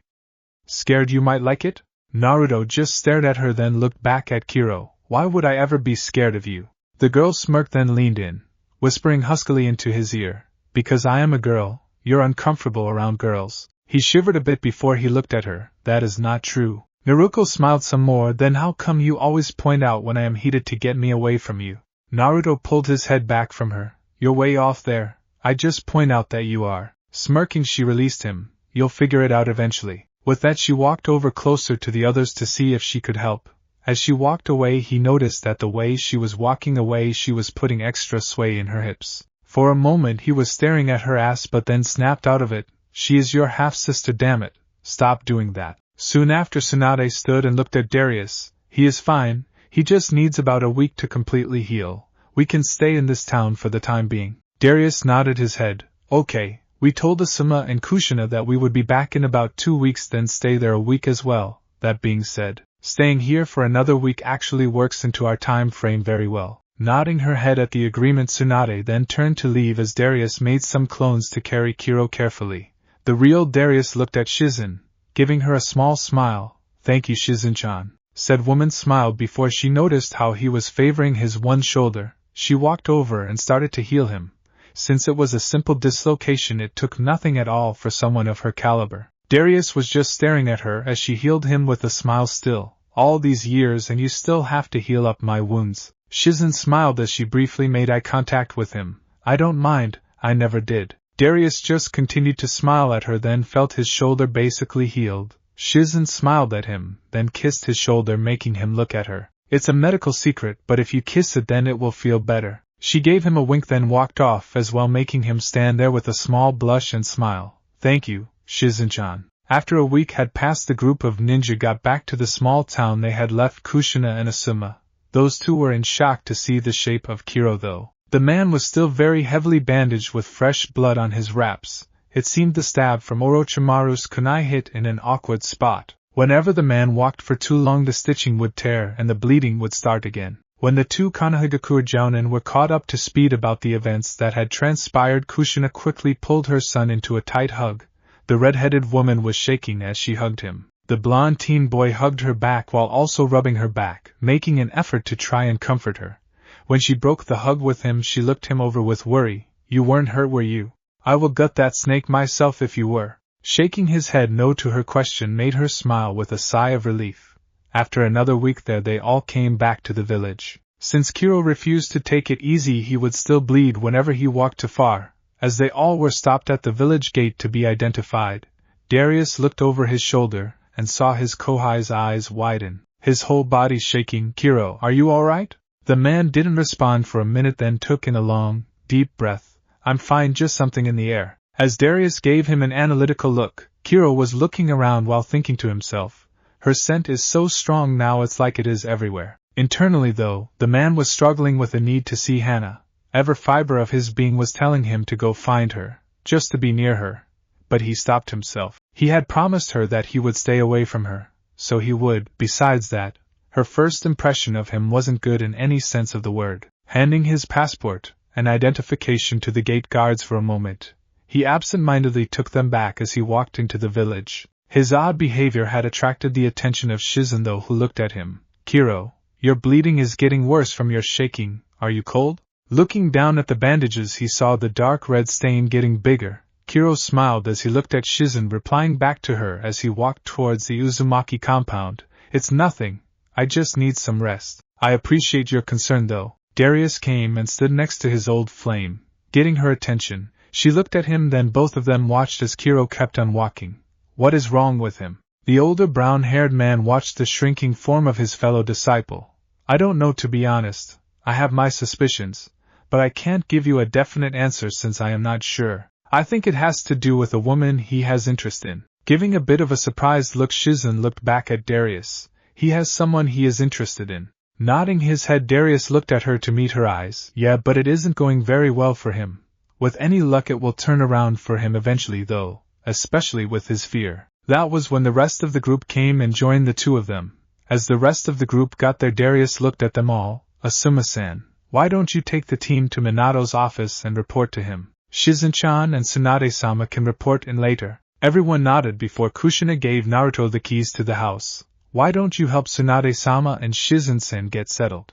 Scared you might like it? Naruto just stared at her, then looked back at Kiro. Why would I ever be scared of you? The girl smirked, then leaned in, whispering huskily into his ear. Because I am a girl, you're uncomfortable around girls. He shivered a bit before he looked at her. That is not true. Naruko smiled some more. Then how come you always point out when I am heated to get me away from you? Naruto pulled his head back from her. You're way off there. I just point out that you are. Smirking, she released him. You'll figure it out eventually. With that, she walked over closer to the others to see if she could help. As she walked away, he noticed that the way she was walking away, she was putting extra sway in her hips. For a moment he was staring at her ass, but then snapped out of it. She is your half-sister, damn it. Stop doing that. Soon after, Tsunade stood and looked at Darius. He is fine. He just needs about a week to completely heal. We can stay in this town for the time being. Darius nodded his head. Okay. We told Asuma and Kushina that we would be back in about 2 weeks, then stay there a week as well. That being said, staying here for another week actually works into our time frame very well. Nodding her head at the agreement, Tsunade then turned to leave as Darius made some clones to carry Kiro carefully. The real Darius looked at Shizen, giving her a small smile. Thank you, Shizen-chan. Said woman smiled before she noticed how he was favoring his one shoulder. She walked over and started to heal him. Since it was a simple dislocation, it took nothing at all for someone of her caliber. Darius was just staring at her as she healed him with a smile. Still, all these years and you still have to heal up my wounds. Shizen smiled as she briefly made eye contact with him. I don't mind, I never did. Darius just continued to smile at her, then felt his shoulder basically healed. Shizen smiled at him, then kissed his shoulder, making him look at her. It's a medical secret, but if you kiss it then it will feel better. She gave him a wink, then walked off as well, making him stand there with a small blush and smile. Thank you, Shizen-chan. After a week had passed, the group of ninja got back to the small town they had left Kushina and Asuma. Those two were in shock to see the shape of Kiro though. The man was still very heavily bandaged with fresh blood on his wraps. It seemed the stab from Orochimaru's kunai hit in an awkward spot. Whenever the man walked for too long, the stitching would tear and the bleeding would start again. When the two Konohagakure jounin were caught up to speed about the events that had transpired, Kushina quickly pulled her son into a tight hug. The red-headed woman was shaking as she hugged him. The blonde teen boy hugged her back while also rubbing her back, making an effort to try and comfort her. When she broke the hug with him, she looked him over with worry. You weren't hurt, were you? I will gut that snake myself if you were. Shaking his head no to her question made her smile with a sigh of relief. After another week there, they all came back to the village. Since Kiro refused to take it easy, he would still bleed whenever he walked too far. As they all were stopped at the village gate to be identified, Darius looked over his shoulder and saw his Kohai's eyes widen, his whole body shaking. "Kiro, are you alright?" The man didn't respond for a minute, then took in a long, deep breath. "I'm fine, just something in the air." As Darius gave him an analytical look, Kiro was looking around while thinking to himself, "Her scent is so strong now, it's like it is everywhere." Internally, though, the man was struggling with the need to see Hannah. Every fiber of his being was telling him to go find her, just to be near her. But he stopped himself. He had promised her that he would stay away from her, so he would. Besides that, her first impression of him wasn't good in any sense of the word. Handing his passport and identification to the gate guards for a moment, he absent-mindedly took them back as he walked into the village. His odd behavior had attracted the attention of Shizen, though, who looked at him. "Kiro, your bleeding is getting worse from your shaking. Are you cold?" Looking down at the bandages, he saw the dark red stain getting bigger. Kiro smiled as he looked at Shizen, replying back to her as he walked towards the Uzumaki compound. "It's nothing. I just need some rest." "I appreciate your concern, though." Darius came and stood next to his old flame, getting her attention. She looked at him, then both of them watched as Kiro kept on walking. "What is wrong with him?" The older brown-haired man watched the shrinking form of his fellow disciple. "I don't know, to be honest. I have my suspicions, but I can't give you a definite answer since I am not sure. I think it has to do with a woman he has interest in." Giving a bit of a surprised look, Shizen looked back at Darius. "He has someone he is interested in." Nodding his head, Darius looked at her to meet her eyes. "Yeah, but it isn't going very well for him. With any luck it will turn around for him eventually, though, especially with his fear." That was when the rest of the group came and joined the two of them. As the rest of the group got there, Darius looked at them all. "Asuma-san, why don't you take the team to Minato's office and report to him? Shizen-chan and Tsunade-sama can report in later." Everyone nodded before Kushina gave Naruto the keys to the house. "Why don't you help Tsunade-sama and Shizen-san get settled?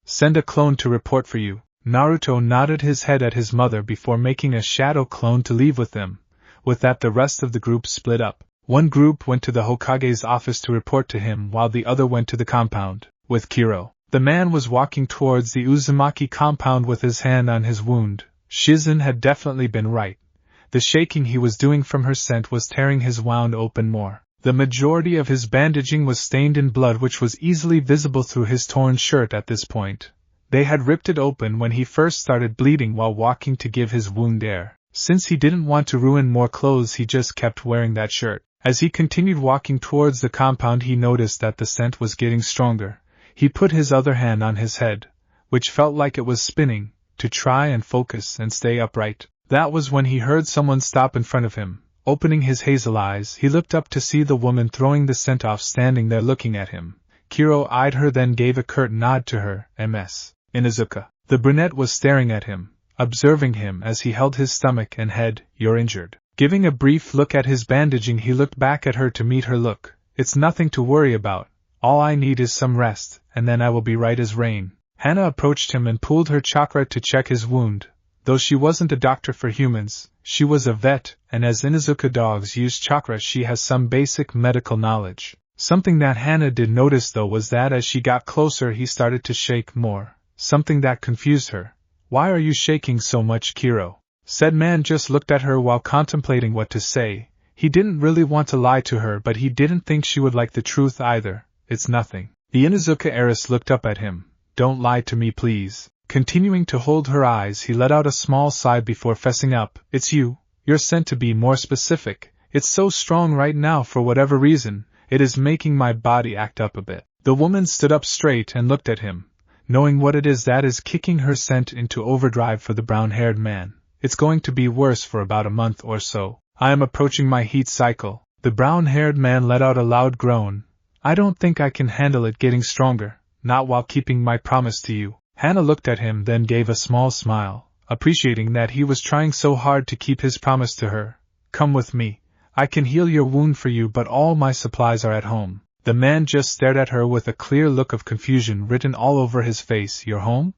Send a clone to report for you." Naruto nodded his head at his mother before making a shadow clone to leave with them. With that, the rest of the group split up. One group went to the Hokage's office to report to him, while the other went to the compound with Kiro. The man was walking towards the Uzumaki compound with his hand on his wound. Shizen had definitely been right. The shaking he was doing from her scent was tearing his wound open more. The majority of his bandaging was stained in blood, which was easily visible through his torn shirt at this point. They had ripped it open when he first started bleeding while walking to give his wound air. Since he didn't want to ruin more clothes, he just kept wearing that shirt. As he continued walking towards the compound, he noticed that the scent was getting stronger. He put his other hand on his head, which felt like it was spinning, to try and focus and stay upright. That was when he heard someone stop in front of him. Opening his hazel eyes, he looked up to see the woman throwing the scent off standing there looking at him. Kiro eyed her, then gave a curt nod to her. "Ms. Inuzuka." The brunette was staring at him, observing him as he held his stomach and head. "You're injured." Giving a brief look at his bandaging, he looked back at her to meet her look. "It's nothing to worry about. All I need is some rest, and then I will be right as rain." Hannah approached him and pulled her chakra to check his wound. Though she wasn't a doctor for humans, she was a vet, and as Inuzuka dogs use chakra, she has some basic medical knowledge. Something that Hannah did notice, though, was that as she got closer, he started to shake more, something that confused her. "Why are you shaking so much, Kiro?" Said man just looked at her while contemplating what to say. He didn't really want to lie to her, but he didn't think she would like the truth either. "It's nothing." The Inuzuka heiress looked up at him. "Don't lie to me, please." Continuing to hold her eyes, he let out a small sigh before fessing up. "It's you. You're sent to be more specific. It's so strong right now for whatever reason. It is making my body act up a bit." The woman stood up straight and looked at him, knowing what it is that is kicking her scent into overdrive for the brown-haired man. "It's going to be worse for about a month or so. I am approaching my heat cycle." The brown-haired man let out a loud groan. "I don't think I can handle it getting stronger, not while keeping my promise to you." Hannah looked at him, then gave a small smile, appreciating that he was trying so hard to keep his promise to her. "Come with me. I can heal your wound for you, but all my supplies are at home." The man just stared at her with a clear look of confusion written all over his face. "Your home?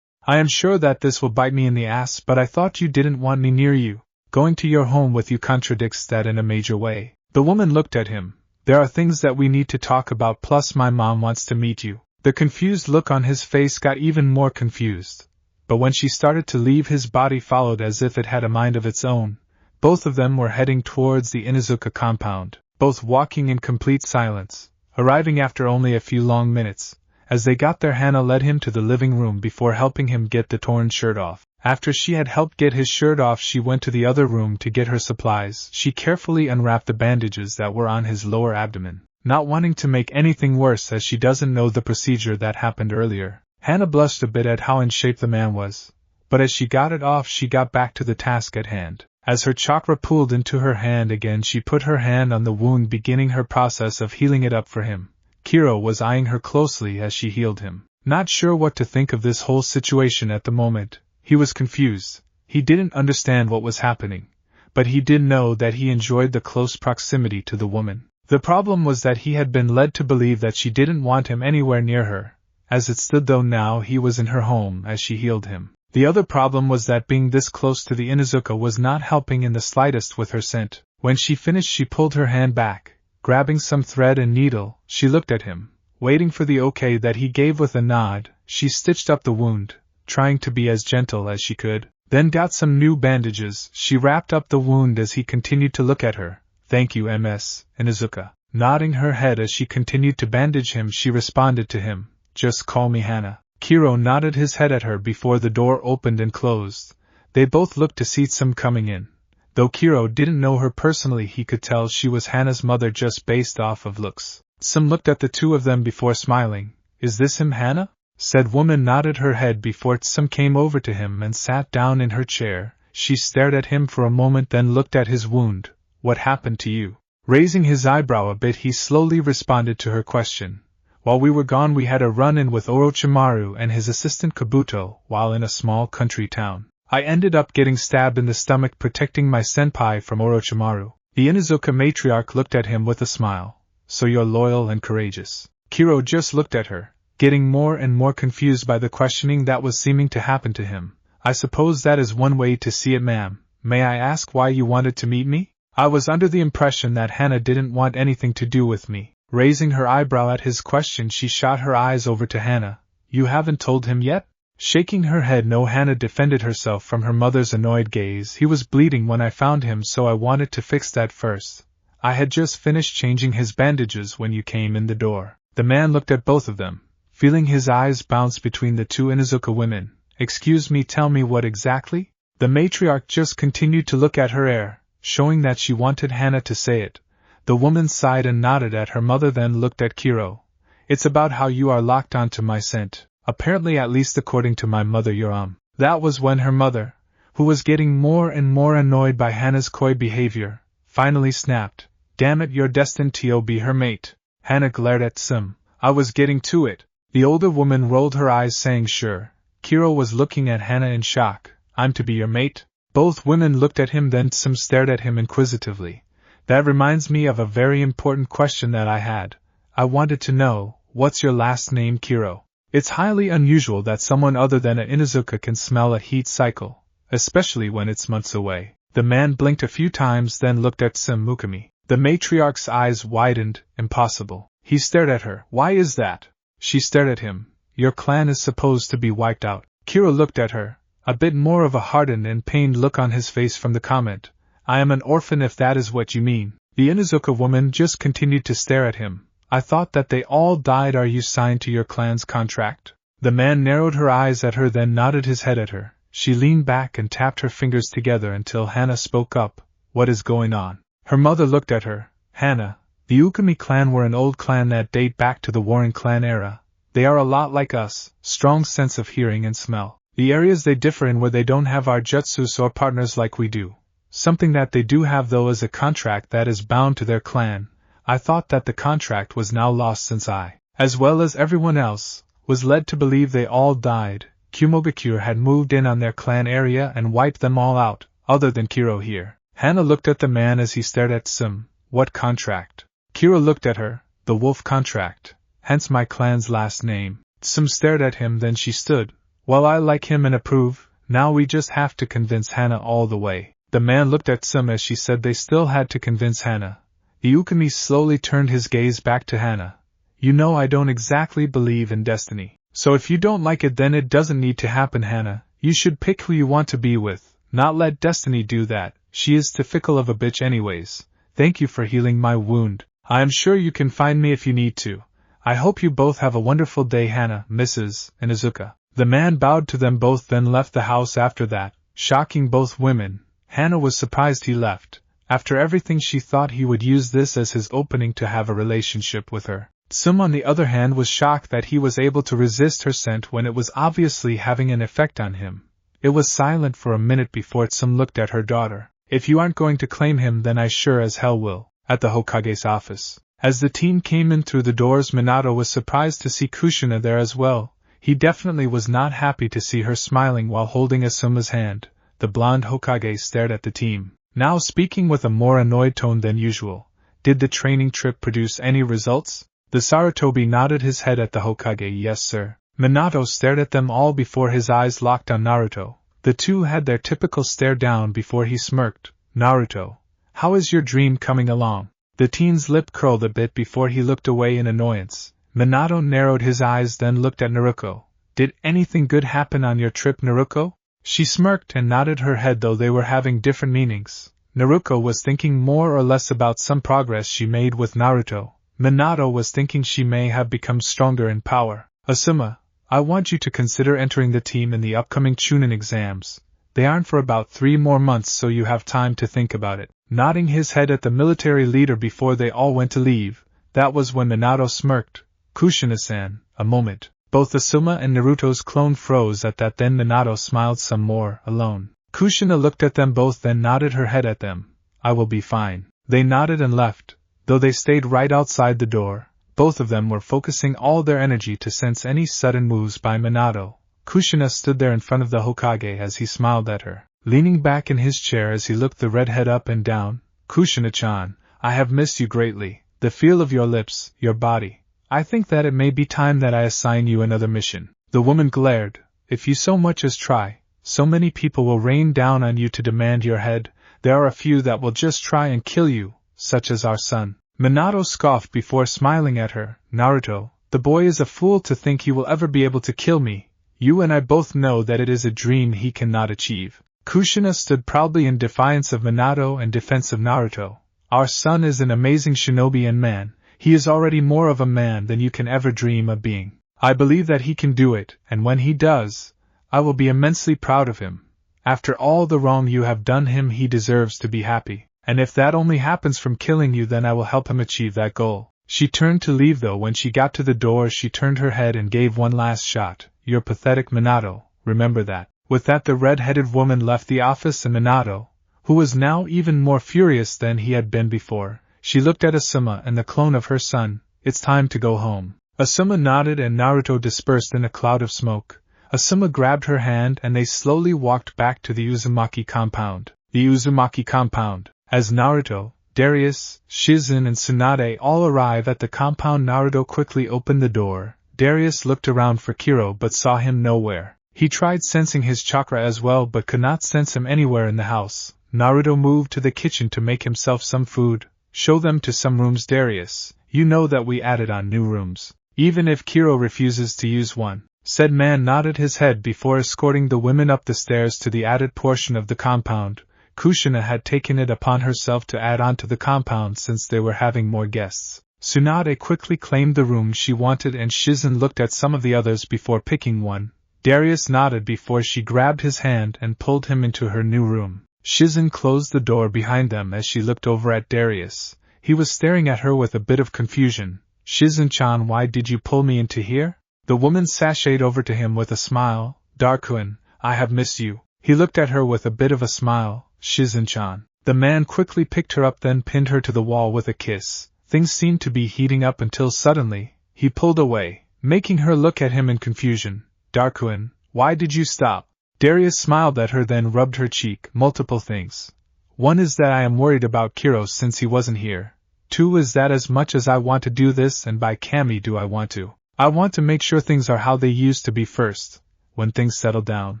I am sure that this will bite me in the ass, but I thought you didn't want me near you. Going to your home with you contradicts that in a major way." The woman looked at him. "There are things that we need to talk about, plus my mom wants to meet you." The confused look on his face got even more confused, but when she started to leave, his body followed as if it had a mind of its own. Both of them were heading towards the Inuzuka compound. both walking in complete silence, arriving after only a few long minutes. As they got there, Hannah led him to the living room before helping him get the torn shirt off. After she had helped get his shirt off, she went to the other room to get her supplies. She carefully unwrapped the bandages that were on his lower abdomen, not wanting to make anything worse as she doesn't know the procedure that happened earlier. Hannah blushed a bit at how in shape the man was, but as she got it off, she got back to the task at hand. As her chakra pooled into her hand again, she put her hand on the wound, beginning her process of healing it up for him. Kiro was eyeing her closely as she healed him. Not sure what to think of this whole situation at the moment, he was confused. He didn't understand what was happening, but he did know that he enjoyed the close proximity to the woman. The problem was that he had been led to believe that she didn't want him anywhere near her. As it stood, though, now he was in her home as she healed him. The other problem was that being this close to the Inuzuka was not helping in the slightest with her scent. When she finished, she pulled her hand back. Grabbing some thread and needle, she looked at him, waiting for the okay that he gave. With a nod, she stitched up the wound, trying to be as gentle as she could, then got some new bandages. She wrapped up the wound as he continued to look at her. "Thank you, Ms. Inuzuka." Nodding her head as she continued to bandage him, she responded to him, "Just call me Hannah." Kiro nodded his head at her before the door opened and closed. They both looked to see Sim coming in. Though Kiro didn't know her personally, he could tell she was Hannah's mother just based off of looks. Sim looked at the two of them before smiling. "Is this him, Hannah?" Said woman nodded her head before Sim came over to him and sat down in her chair. She stared at him for a moment, then looked at his wound. "What happened to you?" Raising his eyebrow a bit, he slowly responded to her question. "While we were gone, we had a run-in with Orochimaru and his assistant Kabuto while in a small country town. I ended up getting stabbed in the stomach protecting my senpai from Orochimaru." The Inuzuka matriarch looked at him with a smile. "So you're loyal and courageous." Kiro just looked at her, getting more and more confused by the questioning that was seeming to happen to him. "I suppose that is one way to see it, ma'am. May I ask why you wanted to meet me?" "I was under the impression that Hannah didn't want anything to do with me." Raising her eyebrow at his question, she shot her eyes over to Hannah. "You haven't told him yet?" Shaking her head no, Hannah defended herself from her mother's annoyed gaze. "He was bleeding when I found him, so I wanted to fix that first. I had just finished changing his bandages when you came in the door." The man looked at both of them, feeling his eyes bounce between the two Inuzuka women. "Excuse me, tell me what exactly?" The matriarch just continued to look at her air, showing that she wanted Hannah to say it. The woman sighed and nodded at her mother, then looked at Kiro. "It's about how you are locked onto my scent. Apparently, at least according to my mother, you're That was when her mother, who was getting more and more annoyed by Hannah's coy behavior, finally snapped. "Damn it, you're destined to be her mate." Hannah glared at Sim. "I was getting to it." The older woman rolled her eyes, saying sure. Kiro was looking at Hannah in shock. "I'm to be your mate?" Both women looked at him, then Sim stared at him inquisitively. "That reminds me of a very important question that I had. I wanted to know, what's your last name, Kiro?" It's highly unusual that someone other than an Inuzuka can smell a heat cycle, especially when it's months away. The man blinked a few times, then looked at Sim Mukami. The matriarch's eyes widened. "Impossible." He stared at her. "Why is that?" She stared at him. "Your clan is supposed to be wiped out." Kiro looked at her, a bit more of a hardened and pained look on his face from the comment. "I am an orphan if that is what you mean." The Inuzuka woman just continued to stare at him. "I thought that they all died. Are you signed to your clan's contract?" The man narrowed her eyes at her, then nodded his head at her. She leaned back and tapped her fingers together until Hannah spoke up. "What is going on?" Her mother looked at her. "Hannah, the Ukami clan were an old clan that date back to the Warring clan era. They are a lot like us, strong sense of hearing and smell. The areas they differ in where they don't have our jutsus or partners like we do. Something that they do have though is a contract that is bound to their clan. I thought that the contract was now lost since I, as well as everyone else, was led to believe they all died. Kumogakure had moved in on their clan area and wiped them all out, other than Kiro here." Hannah looked at the man as he stared at Sim. "What contract?" Kiro looked at her. "The wolf contract. Hence my clan's last name." Sim stared at him, then she stood. "Well, I like him and approve. Now we just have to convince Hannah all the way." The man looked at Sim as she said they still had to convince Hannah. The Ukami slowly turned his gaze back to Hannah. "You know I don't exactly believe in destiny. So if you don't like it, then it doesn't need to happen, Hannah. You should pick who you want to be with, not let destiny do that. She is too fickle of a bitch anyways." Thank you for healing my wound. I am sure you can find me if you need to. I hope you both have a wonderful day, Hannah, Mrs. and Izuka. The man bowed to them both, then left the house after that, shocking both women. Hannah was surprised he left. After everything, she thought he would use this as his opening to have a relationship with her. Tsum, on the other hand, was shocked that he was able to resist her scent when it was obviously having an effect on him. It was silent for a minute before Tsum looked at her daughter. If you aren't going to claim him, then I sure as hell will. At the Hokage's office. As the team came in through the doors, Minato was surprised to see Kushina there as well. He definitely was not happy to see her smiling while holding Asuma's hand. The blonde Hokage stared at the team, now speaking with a more annoyed tone than usual. Did the training trip produce any results? The Sarutobi nodded his head at the Hokage. Yes, sir. Minato stared at them all before his eyes locked on Naruto. The two had their typical stare down before he smirked. Naruto, how is your dream coming along? The teen's lip curled a bit before he looked away in annoyance. Minato narrowed his eyes, then looked at Naruko. Did anything good happen on your trip, Naruko? She smirked and nodded her head, though they were having different meanings. Naruko was thinking more or less about some progress she made with Naruto. Minato was thinking she may have become stronger in power. Asuma, I want you to consider entering the team in the upcoming Chunin exams. They aren't for about 3 more months, so you have time to think about it. Nodding his head at the military leader before they all went to leave, that was when Minato smirked. Kushina-san, a moment. Both Asuma and Naruto's clone froze at that, then Minato smiled some more, alone. Kushina looked at them both, then nodded her head at them. I will be fine. They nodded and left. Though they stayed right outside the door, both of them were focusing all their energy to sense any sudden moves by Minato. Kushina stood there in front of the Hokage as he smiled at her, leaning back in his chair as he looked the redhead up and down. Kushina-chan, I have missed you greatly. The feel of your lips, your body. I think that it may be time that I assign you another mission. The woman glared. If you so much as try, so many people will rain down on you to demand your head. There are a few that will just try and kill you, such as our son. Minato scoffed before smiling at her. Naruto, the boy is a fool to think he will ever be able to kill me. You and I both know that it is a dream he cannot achieve. Kushina stood proudly in defiance of Minato and defense of Naruto. Our son is an amazing shinobi and man. He is already more of a man than you can ever dream of being. I believe that he can do it, and when he does, I will be immensely proud of him. After all the wrong you have done him, he deserves to be happy. And if that only happens from killing you, then I will help him achieve that goal. She turned to leave, though when she got to the door she turned her head and gave one last shot. You're pathetic, Minato, remember that. With that the red-headed woman left the office, and Minato, who was now even more furious than he had been before, she looked at Asuma and the clone of her son. It's time to go home. Asuma nodded and Naruto dispersed in a cloud of smoke. Asuma grabbed her hand and they slowly walked back to the Uzumaki compound. The Uzumaki compound. As Naruto, Darius, Shizen and Tsunade all arrive at the compound, Naruto quickly opened the door. Darius looked around for Kiro but saw him nowhere. He tried sensing his chakra as well but could not sense him anywhere in the house. Naruto moved to the kitchen to make himself some food. Show them to some rooms, Darius. You know that we added on new rooms. Even if Kiro refuses to use one. Said man nodded his head before escorting the women up the stairs to the added portion of the compound. Kushina had taken it upon herself to add on to the compound since they were having more guests. Tsunade quickly claimed the room she wanted and Shizen looked at some of the others before picking one. Darius nodded before she grabbed his hand and pulled him into her new room. Shizen closed the door behind them as she looked over at Darius. He was staring at her with a bit of confusion. Shizen-chan, why did you pull me into here? The woman sashayed over to him with a smile. Darkun, I have missed you. He looked at her with a bit of a smile. Shizen-chan. The man quickly picked her up then pinned her to the wall with a kiss. Things seemed to be heating up until suddenly, he pulled away, making her look at him in confusion. Darkun, why did you stop? Darius smiled at her then rubbed her cheek. Multiple things. One is that I am worried about Kiro since he wasn't here. 2 is that as much as I want to do this, and by Kami do I want to make sure things are how they used to be first. When things settle down.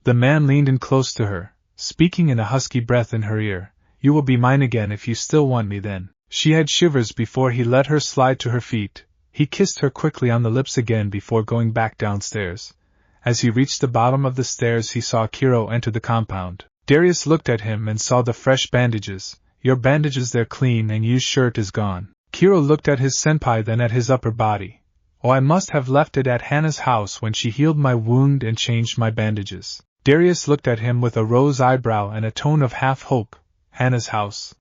The man leaned in close to her, speaking in a husky breath in her ear. You will be mine again if you still want me then. She had shivers before he let her slide to her feet. He kissed her quickly on the lips again before going back downstairs. As he reached the bottom of the stairs he saw Kiro enter the compound. Darius looked at him and saw the fresh bandages. Your bandages they're clean and your shirt is gone. Kiro looked at his senpai then at his upper body. Oh, I must have left it at Hannah's house when she healed my wound and changed my bandages. Darius looked at him with a rose eyebrow and a tone of half-hope. Hannah's house?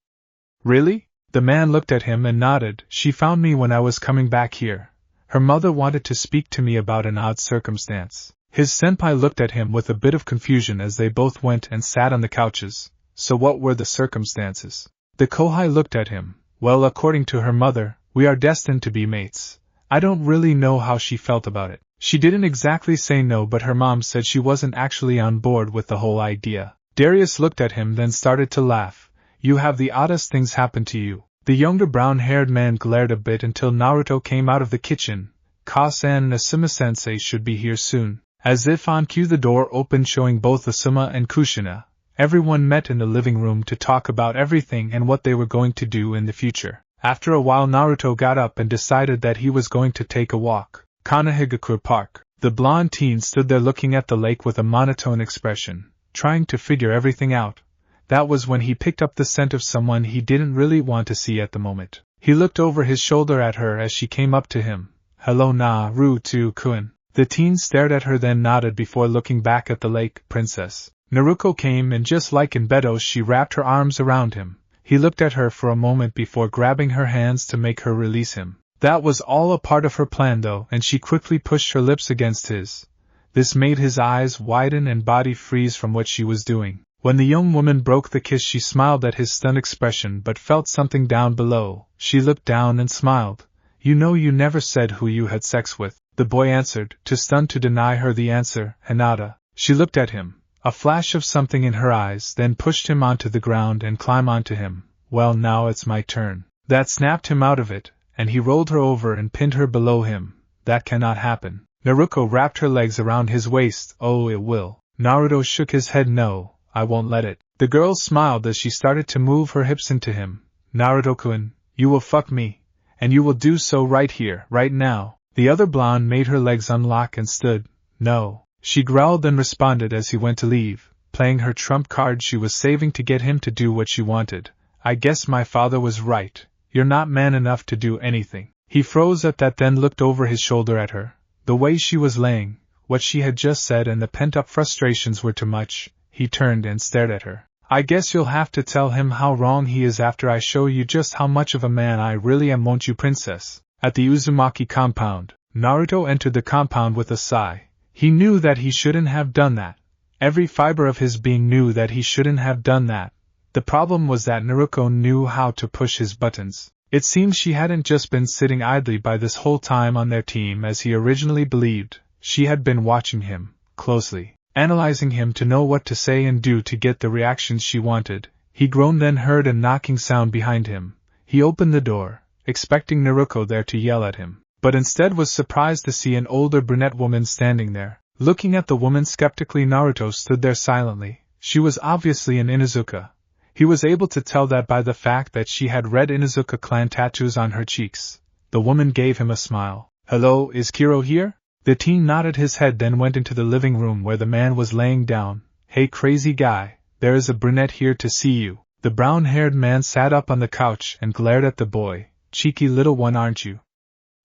Really? The man looked at him and nodded. She found me when I was coming back here. Her mother wanted to speak to me about an odd circumstance. His senpai looked at him with a bit of confusion as they both went and sat on the couches. So what were the circumstances? The Kohai looked at him. Well, according to her mother, we are destined to be mates. I don't really know how she felt about it. She didn't exactly say no, but her mom said she wasn't actually on board with the whole idea. Darius looked at him then started to laugh. You have the oddest things happen to you. The younger brown-haired man glared a bit until Naruto came out of the kitchen. Ka-san and Asuma-sensei should be here soon. As if on cue the door opened showing both Asuma and Kushina. Everyone met in the living room to talk about everything and what they were going to do in the future. After a while Naruto got up and decided that he was going to take a walk. Kanahigakure Park. The blonde teen stood there looking at the lake with a monotone expression, trying to figure everything out. That was when he picked up the scent of someone he didn't really want to see at the moment. He looked over his shoulder at her as she came up to him. Hello Naruto-kun. The teen stared at her then nodded before looking back at the lake. Princess. Naruko came and just like in Betos she wrapped her arms around him. He looked at her for a moment before grabbing her hands to make her release him. That was all a part of her plan though, and she quickly pushed her lips against his. This made his eyes widen and body freeze from what she was doing. When the young woman broke the kiss she smiled at his stunned expression but felt something down below. She looked down and smiled. You know you never said who you had sex with, the boy answered, too stunned to deny her the answer. Hinata. She looked at him. A flash of something in her eyes then pushed him onto the ground and climbed onto him. Well, now it's my turn. That snapped him out of it, and he rolled her over and pinned her below him. That cannot happen. Naruko wrapped her legs around his waist. Oh, it will. Naruto shook his head. No, I won't let it. The girl smiled as she started to move her hips into him. Naruto-kun, you will fuck me. And you will do so right here, right now. The other blonde made her legs unlock and stood. No. She growled and responded as he went to leave, playing her trump card she was saving to get him to do what she wanted. I guess my father was right. You're not man enough to do anything. He froze at that then looked over his shoulder at her. The way she was laying, what she had just said and the pent-up frustrations were too much. He turned and stared at her. I guess you'll have to tell him how wrong he is after I show you just how much of a man I really am, won't you, princess? At the Uzumaki compound, Naruto entered the compound with a sigh. He knew that he shouldn't have done that. Every fiber of his being knew that he shouldn't have done that. The problem was that Naruko knew how to push his buttons. It seemed she hadn't just been sitting idly by this whole time on their team as he originally believed. She had been watching him, closely, analyzing him to know what to say and do to get the reactions she wanted. He groaned then heard a knocking sound behind him. He opened the door, expecting Naruko there to yell at him, but instead was surprised to see an older brunette woman standing there. Looking at the woman skeptically, Naruto stood there silently. She was obviously an Inuzuka. He was able to tell that by the fact that she had red Inuzuka clan tattoos on her cheeks. The woman gave him a smile. Hello, is Kiro here? The teen nodded his head then went into the living room where the man was laying down. Hey crazy guy, there is a brunette here to see you. The brown-haired man sat up on the couch and glared at the boy. Cheeky little one, aren't you?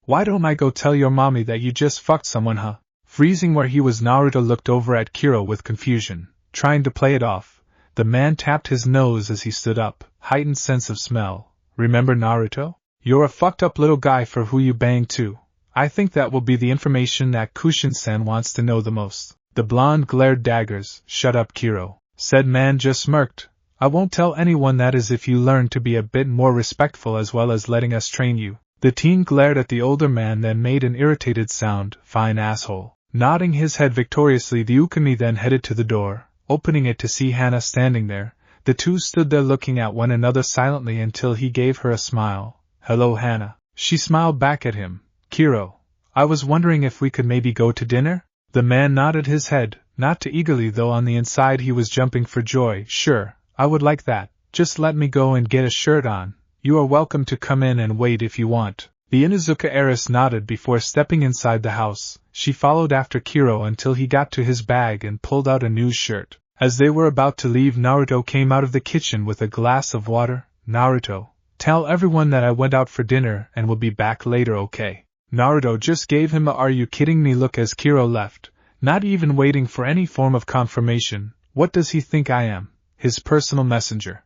Why don't I go tell your mommy that you just fucked someone, huh? Freezing where he was, Naruto looked over at Kiro with confusion, trying to play it off. The man tapped his nose as he stood up, heightened sense of smell. Remember Naruto? You're a fucked up little guy for who you banged too. I think that will be the information that Kushin-san wants to know the most. The blonde glared daggers. Shut up, Kiro. Said man just smirked. I won't tell anyone that is if you learn to be a bit more respectful as well as letting us train you. The teen glared at the older man then made an irritated sound. Fine asshole. Nodding his head victoriously, the Ukami then headed to the door, opening it to see Hannah standing there. The two stood there looking at one another silently until he gave her a smile. Hello, Hannah. She smiled back at him. Kiro, I was wondering if we could maybe go to dinner? The man nodded his head, not too eagerly though on the inside he was jumping for joy. Sure, I would like that. Just let me go and get a shirt on. You are welcome to come in and wait if you want. The Inuzuka heiress nodded before stepping inside the house. She followed after Kiro until he got to his bag and pulled out a new shirt. As they were about to leave, Naruto came out of the kitchen with a glass of water. Naruto, tell everyone that I went out for dinner and will be back later, okay? Naruto just gave him a "are you kidding me" look as Kiro left, not even waiting for any form of confirmation. What does he think I am? His personal messenger?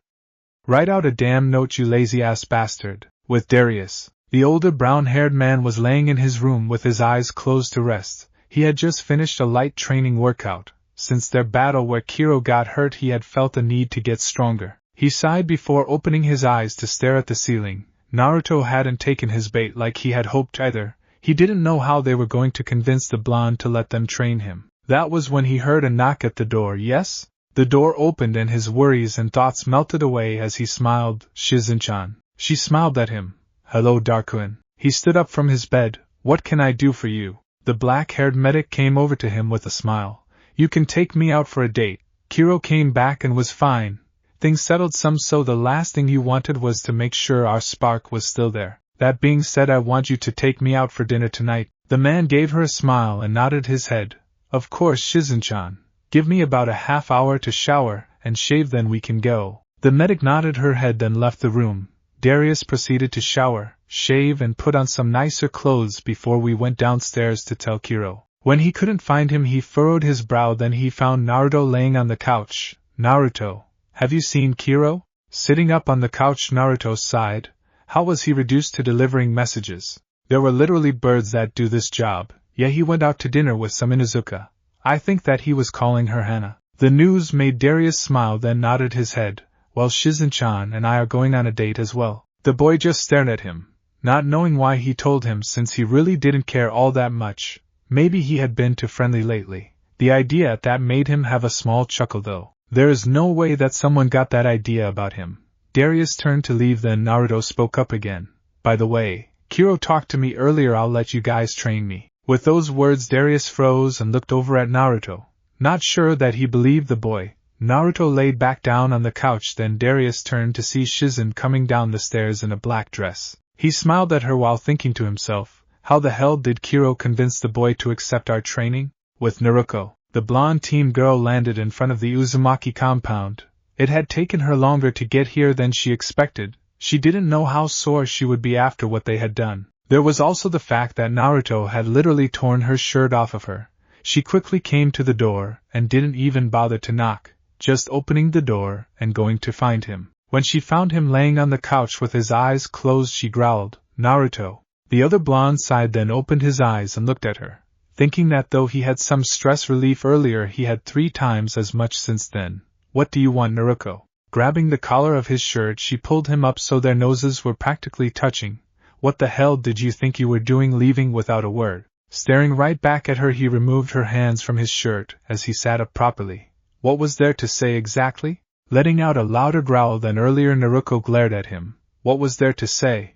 Write out a damn note, you lazy-ass bastard. With Darius, the older brown-haired man was laying in his room with his eyes closed to rest. He had just finished a light training workout. Since their battle where Kiro got hurt, he had felt a need to get stronger. He sighed before opening his eyes to stare at the ceiling. Naruto hadn't taken his bait like he had hoped either. He didn't know how they were going to convince the blonde to let them train him. That was when he heard a knock at the door. Yes? The door opened and his worries and thoughts melted away as he smiled. Shizen-chan. She smiled at him. Hello, Darkuin. He stood up from his bed. What can I do for you? The black-haired medic came over to him with a smile. You can take me out for a date. Kiro came back and was fine. Things settled some, so the last thing you wanted was to make sure our spark was still there. That being said, I want you to take me out for dinner tonight. The man gave her a smile and nodded his head. Of course, Shizen-chan. Give me about a half hour to shower and shave, then we can go. The medic nodded her head, then left the room. Darius proceeded to shower, shave and put on some nicer clothes before we went downstairs to tell Kiro. When he couldn't find him, he furrowed his brow. Then he found Naruto laying on the couch. Naruto, have you seen Kiro? Sitting up on the couch, Naruto sighed. How was he reduced to delivering messages? There were literally birds that do this job. Yeah, he went out to dinner with some Inuzuka. I think that he was calling her Hannah. The news made Darius smile, then nodded his head. Well, Shizen-chan and I are going on a date as well. The boy just stared at him, not knowing why he told him, since he really didn't care all that much. Maybe he had been too friendly lately. The idea at that made him have a small chuckle, though. There is no way that someone got that idea about him. Darius turned to leave, then Naruto spoke up again. By the way, Kiro talked to me earlier. I'll let you guys train me. With those words, Darius froze and looked over at Naruto. Not sure that he believed the boy, Naruto laid back down on the couch. Then Darius turned to see Shizen coming down the stairs in a black dress. He smiled at her while thinking to himself, how the hell did Kiro convince the boy to accept our training? With Naruko, the blonde teen girl landed in front of the Uzumaki compound. It had taken her longer to get here than she expected. She didn't know how sore she would be after what they had done. There was also the fact that Naruto had literally torn her shirt off of her. She quickly came to the door and didn't even bother to knock, just opening the door and going to find him. When she found him laying on the couch with his eyes closed, she growled, Naruto. The other blonde sighed, then opened his eyes and looked at her, thinking that though he had some stress relief earlier, he had 3 times as much since then. What do you want, Naruko? Grabbing the collar of his shirt, she pulled him up so their noses were practically touching. What the hell did you think you were doing, leaving without a word? Staring right back at her, he removed her hands from his shirt as he sat up properly. What was there to say exactly? Letting out a louder growl than earlier, Naruko glared at him. What was there to say?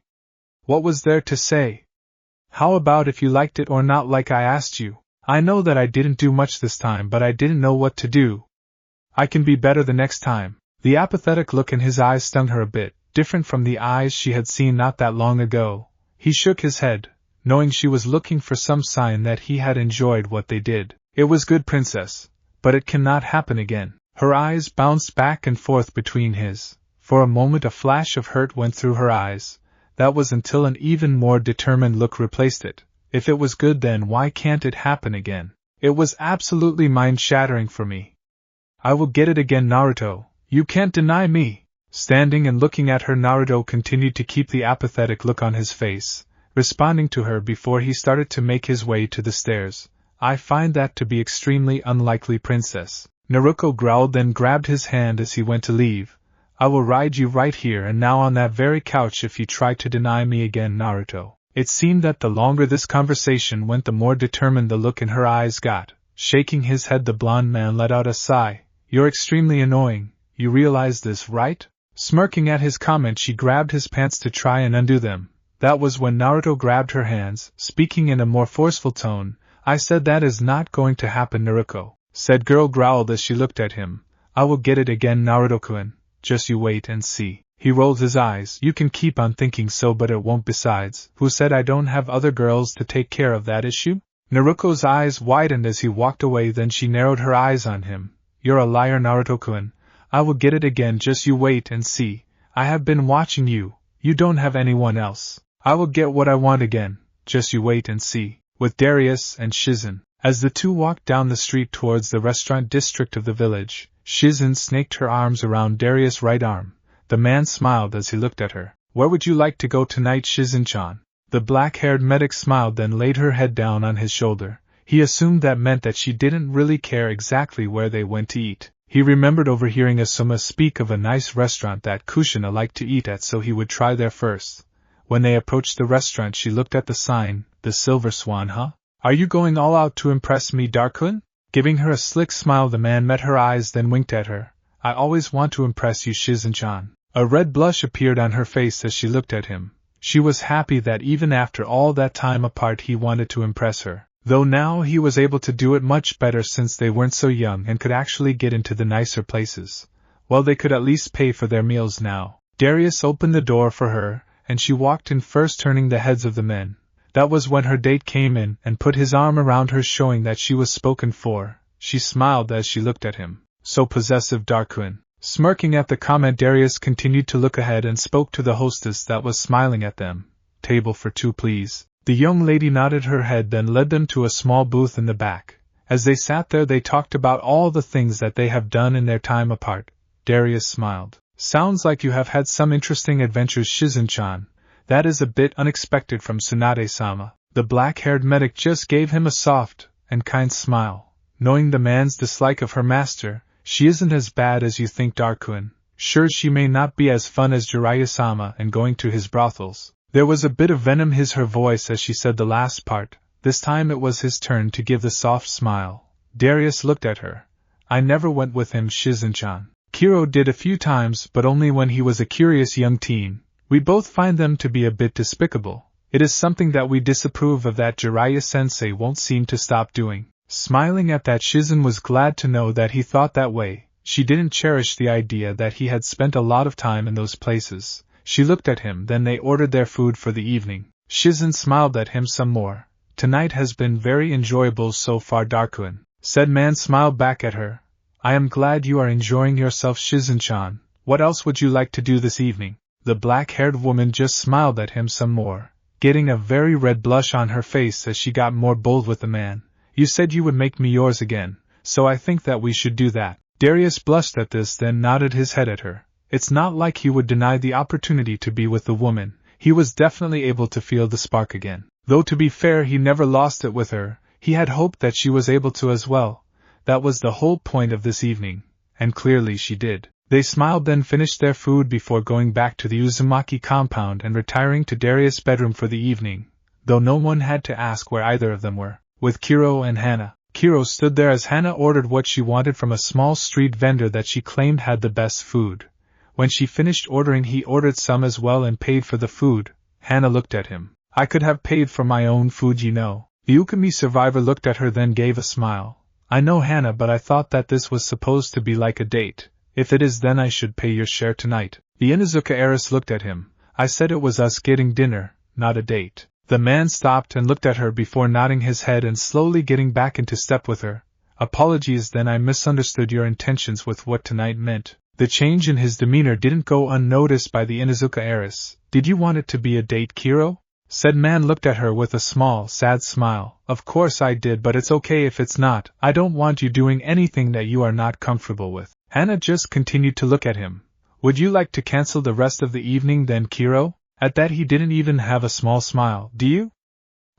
What was there to say? How about if you liked it or not, like I asked you? I know that I didn't do much this time, but I didn't know what to do. I can be better the next time. The apathetic look in his eyes stung her a bit, different from the eyes she had seen not that long ago. He shook his head, knowing she was looking for some sign that he had enjoyed what they did. It was good, princess, but it cannot happen again. Her eyes bounced back and forth between his. For a moment a flash of hurt went through her eyes. That was until an even more determined look replaced it. If it was good, then why can't it happen again? It was absolutely mind-shattering for me. I will get it again, Naruto. You can't deny me. Standing and looking at her, Naruto continued to keep the apathetic look on his face, responding to her before he started to make his way to the stairs. I find that to be extremely unlikely, princess. Naruko growled, then grabbed his hand as he went to leave. I will ride you right here and now on that very couch if you try to deny me again, Naruto. It seemed that the longer this conversation went, the more determined the look in her eyes got. Shaking his head, the blonde man let out a sigh. You're extremely annoying. You realize this, right? Smirking at his comment, she grabbed his pants to try and undo them. That was when Naruto grabbed her hands, speaking in a more forceful tone. I said that is not going to happen, Naruko. Said girl growled as she looked at hhim. I will get it again, Naruto-kun. Just you wait and see. He rolled his eyes. You can keep on thinking so, but it won't. Besides, who said I don't have other girls to take care of that issue? Naruko's eyes widened as he walked away, then she narrowed her eyes on him. You're a liar, Naruto-kun. I will get it again, just you wait and see. I have been watching you, you don't have anyone else. I will get what I want again, just you wait and see. With Darius and Shizen. As the two walked down the street towards the restaurant district of the village, Shizen snaked her arms around Darius' right arm. The man smiled as he looked at her. Where would you like to go tonight, Shizen-chan? The black-haired medic smiled, then laid her head down on his shoulder. He assumed that meant that she didn't really care exactly where they went to eat. He remembered overhearing Asuma speak of a nice restaurant that Kushina liked to eat at, so he would try there first. When they approached the restaurant, she looked at the sign, the Silver Swan. Huh? Are you going all out to impress me, Darkun? Giving her a slick smile, the man met her eyes, then winked at her. I always want to impress you, Shizen-chan. A red blush appeared on her face as she looked at him. She was happy that even after all that time apart he wanted to impress her, though now he was able to do it much better since they weren't so young and could actually get into the nicer places. Well, they could at least pay for their meals now. Darius opened the door for her, and she walked in first, turning the heads of the men. That was when her date came in and put his arm around her, showing that she was spoken for. She smiled as she looked at him. So possessive, Darkun. Smirking at the comment, Darius continued to look ahead and spoke to the hostess that was smiling at them. Table for two, please. The young lady nodded her head, then led them to a small booth in the back. As they sat there, they talked about all the things that they have done in their time apart. Darius smiled. Sounds like you have had some interesting adventures, Shizen-chan. That is a bit unexpected from Tsunade-sama. The black-haired medic just gave him a soft and kind smile. Knowing the man's dislike of her master, she isn't as bad as you think, Darkun. Sure, she may not be as fun as Jiraiya-sama and going to his brothels. There was a bit of venom in her voice as she said the last part. This time it was his turn to give the soft smile. Darius looked at her. I never went with him, Shizen-chan. Kiro did a few times, but only when he was a curious young teen. We both find them to be a bit despicable. It is something that we disapprove of that Jiraiya-sensei won't seem to stop doing. Smiling at that, Shizen was glad to know that he thought that way. She didn't cherish the idea that he had spent a lot of time in those places. She looked at him, then they ordered their food for the evening. Shizen smiled at him some more. Tonight has been very enjoyable so far, Darkun. Said man smiled back at her. I am glad you are enjoying yourself, Shizen-chan. What else would you like to do this evening? The black-haired woman just smiled at him some more, getting a very red blush on her face as she got more bold with the man. You said you would make me yours again, so I think that we should do that. Darius blushed at this, then nodded his head at her. It's not like he would deny the opportunity to be with the woman. He was definitely able to feel the spark again. Though to be fair, he never lost it with her. He had hoped that she was able to as well. That was the whole point of this evening, and clearly she did. They smiled, then finished their food before going back to the Uzumaki compound and retiring to Darius' bedroom for the evening, though no one had to ask where either of them were. With Kiro and Hannah. Kiro stood there as Hannah ordered what she wanted from a small street vendor that she claimed had the best food. When she finished ordering, he ordered some as well and paid for the food. Hannah looked at him. I could have paid for my own food, you know. The Ukami survivor looked at her, then gave a smile. I know, Hannah, but I thought that this was supposed to be like a date. If it is, then I should pay your share tonight. The Inuzuka heiress looked at him. I said it was us getting dinner, not a date. The man stopped and looked at her before nodding his head and slowly getting back into step with her. Apologies, then I misunderstood your intentions with what tonight meant. The change in his demeanor didn't go unnoticed by the Inuzuka heiress. Did you want it to be a date, Kiro? Said man looked at her with a small, sad smile. Of course I did, but it's okay if it's not. I don't want you doing anything that you are not comfortable with. Hannah just continued to look at him. Would you like to cancel the rest of the evening then, Kiro? At that he didn't even have a small smile. Do you?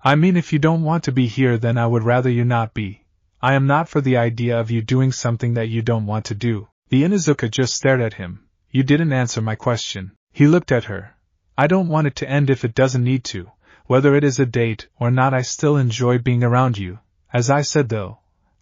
I mean, if you don't want to be here, then I would rather you not be. I am not for the idea of you doing something that you don't want to do. The Inuzuka just stared at him. You didn't answer my question. He looked at her. I don't want it to end if it doesn't need to. Whether it is a date or not, I still enjoy being around you. As I said though,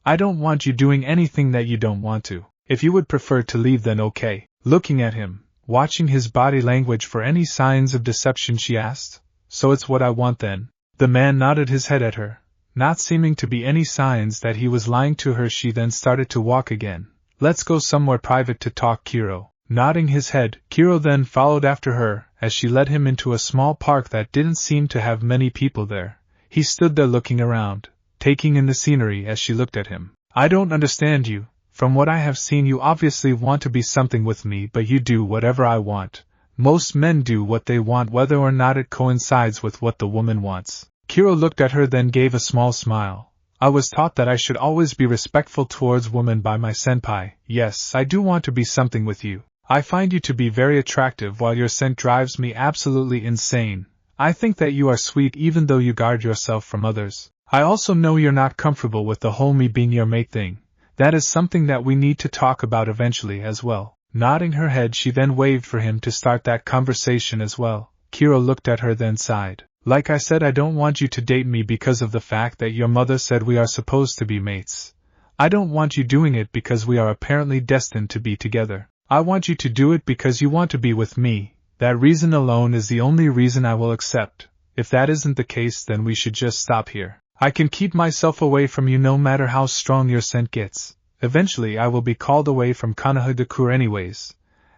I don't want you doing anything that you don't want to. If you would prefer to leave, then okay. Looking at him, watching his body language for any signs of deception, she asked. So it's what I want then. The man nodded his head at her. Not seeming to be any signs that he was lying to her, she then started to walk again. Let's go somewhere private to talk, Kiro. Nodding his head, Kiro then followed after her, as she led him into a small park that didn't seem to have many people there. He stood there looking around, taking in the scenery as she looked at him. I don't understand you. From what I have seen, you obviously want to be something with me, but you do whatever I want. Most men do what they want whether or not it coincides with what the woman wants. Kiro looked at her, then gave a small smile. I was taught that I should always be respectful towards women by my senpai. Yes, I do want to be something with you. I find you to be very attractive while your scent drives me absolutely insane. I think that you are sweet even though you guard yourself from others. I also know you're not comfortable with the whole me being your mate thing. That is something that we need to talk about eventually as well. Nodding her head, she then waved for him to start that conversation as well. Kiro looked at her, then sighed. Like I said, I don't want you to date me because of the fact that your mother said we are supposed to be mates. I don't want you doing it because we are apparently destined to be together. I want you to do it because you want to be with me. That reason alone is the only reason I will accept. If that isn't the case, then we should just stop here. I can keep myself away from you no matter how strong your scent gets. Eventually I will be called away from Konohagakure anyways.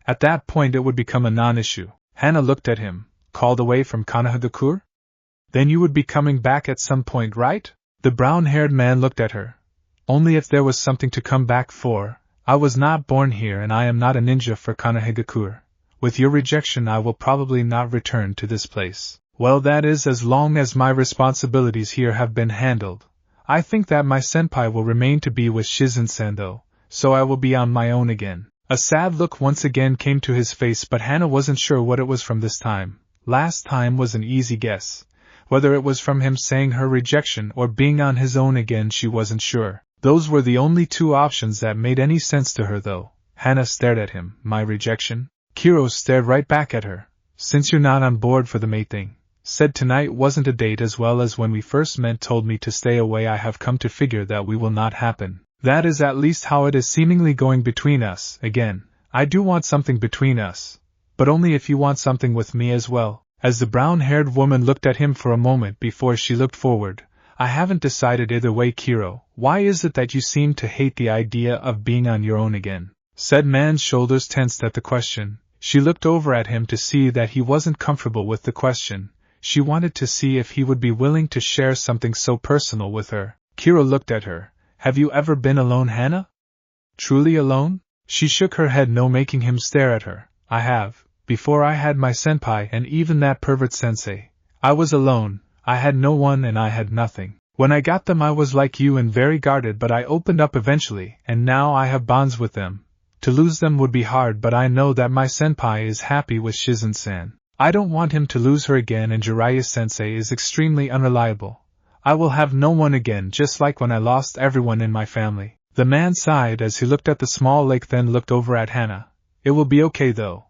At that point it would become a non-issue. Hannah looked at him. Called away from Konohagakure? Then you would be coming back at some point, right? The brown-haired man looked at her. Only if there was something to come back for. I was not born here and I am not a ninja for Konohagakure. With your rejection I will probably not return to this place. Well, that is as long as my responsibilities here have been handled. I think that my senpai will remain to be with Shizen-san though, so I will be on my own again. A sad look once again came to his face, but Hannah wasn't sure what it was from this time. Last time was an easy guess. Whether it was from him saying her rejection or being on his own again, she wasn't sure. Those were the only two options that made any sense to her though. Hannah stared at him. My rejection? Kiro stared right back at her. Since you're not on board for the mate thing, said tonight wasn't a date as well as when we first met told me to stay away, I have come to figure that we will not happen. That is at least how it is seemingly going between us. Again, I do want something between us. But only if you want something with me as well. As the brown-haired woman looked at him for a moment before she looked forward. I haven't decided either way, Kiro. Why is it that you seem to hate the idea of being on your own again? Said man's shoulders tensed at the question. She looked over at him to see that he wasn't comfortable with the question. She wanted to see if he would be willing to share something so personal with her. Kiro looked at her. Have you ever been alone, Hannah? Truly alone? She shook her head, no, making him stare at her. I have. Before I had my senpai and even that pervert sensei. I was alone. I had no one and I had nothing. When I got them I was like you and very guarded, but I opened up eventually, and now I have bonds with them. To lose them would be hard, but I know that my senpai is happy with Shizen-san. I don't want him to lose her again, and Jiraiya-sensei is extremely unreliable. I will have no one again, just like when I lost everyone in my family. The man sighed as he looked at the small lake, then looked over at Hannah. It will be okay though.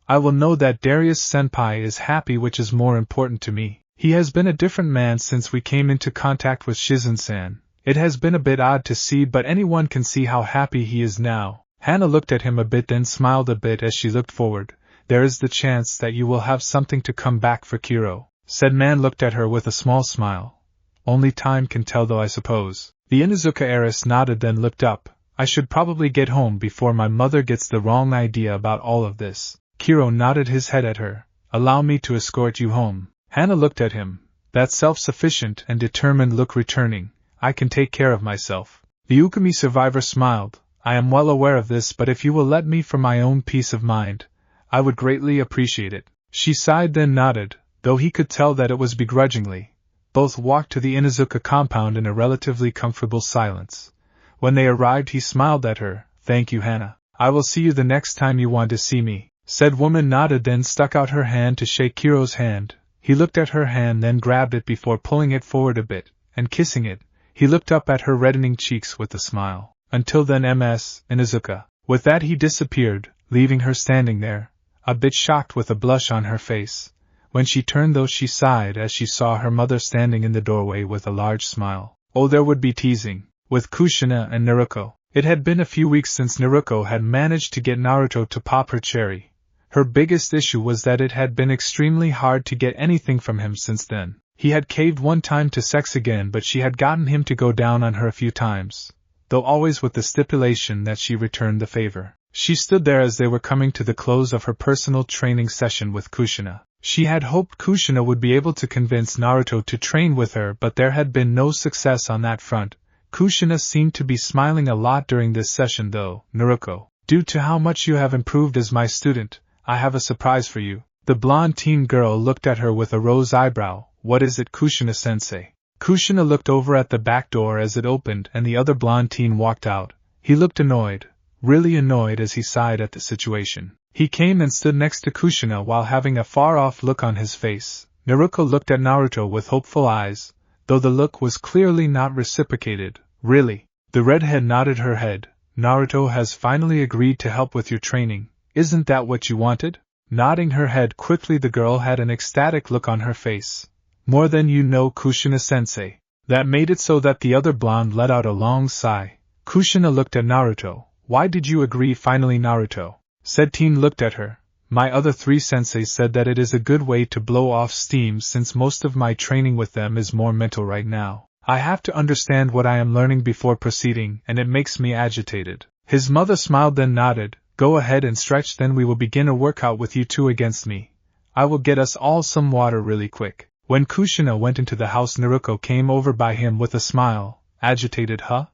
I will know that Darius-senpai is happy, which is more important to me. He has been a different man since we came into contact with Shizen-san. It has been a bit odd to see, but anyone can see how happy he is now. Hannah looked at him a bit, then smiled a bit as she looked forward. There is the chance that you will have something to come back for Kiro, said man looked at her with a small smile. Only time can tell though, I suppose. The Inuzuka heiress nodded, then looked up. I should probably get home before my mother gets the wrong idea about all of this. Kiro nodded his head at her. Allow me to escort you home. Hannah looked at him, that self-sufficient and determined look returning. I can take care of myself. The Ukami survivor smiled. I am well aware of this, but if you will let me for my own peace of mind, I would greatly appreciate it. She sighed, then nodded, though he could tell that it was begrudgingly. Both walked to the Inuzuka compound in a relatively comfortable silence. When they arrived he smiled at her. Thank you, Hannah. I will see you the next time you want to see me. Said woman nodded, then stuck out her hand to shake Kiro's hand. He looked at her hand, then grabbed it before pulling it forward a bit, and kissing it. He looked up at her reddening cheeks with a smile. Until then, Ms. Inuzuka. With that he disappeared, leaving her standing there, a bit shocked with a blush on her face. When she turned though she sighed as she saw her mother standing in the doorway with a large smile. Oh, there would be teasing. With Kushina and Naruko. It had been a few weeks since Naruko had managed to get Naruto to pop her cherry. Her biggest issue was that it had been extremely hard to get anything from him since then. He had caved one time to sex again, but she had gotten him to go down on her a few times, though always with the stipulation that she returned the favor. She stood there as they were coming to the close of her personal training session with Kushina. She had hoped Kushina would be able to convince Naruto to train with her, but there had been no success on that front. Kushina seemed to be smiling a lot during this session though. Naruko, due to how much you have improved as my student, I have a surprise for you. The blonde teen girl looked at her with a rose eyebrow. What is it, Kushina-sensei? Kushina looked over at the back door as it opened and the other blonde teen walked out. He looked annoyed, really annoyed, as he sighed at the situation. He came and stood next to Kushina while having a far-off look on his face. Naruko looked at Naruto with hopeful eyes, though the look was clearly not reciprocated. Really? The redhead nodded her head. Naruto has finally agreed to help with your training. Isn't that what you wanted? Nodding her head quickly, the girl had an ecstatic look on her face. More than you know, Kushina-sensei. That made it so that the other blonde let out a long sigh. Kushina looked at Naruto. Why did you agree finally, Naruto? Said teen looked at her. My other three senseis said that it is a good way to blow off steam since most of my training with them is more mental right now. I have to understand what I am learning before proceeding, and it makes me agitated. His mother smiled then nodded. Go ahead and stretch, then we will begin a workout with you two against me. I will get us all some water really quick. When Kushina went into the house, Naruko came over by him with a smile. Agitated, huh?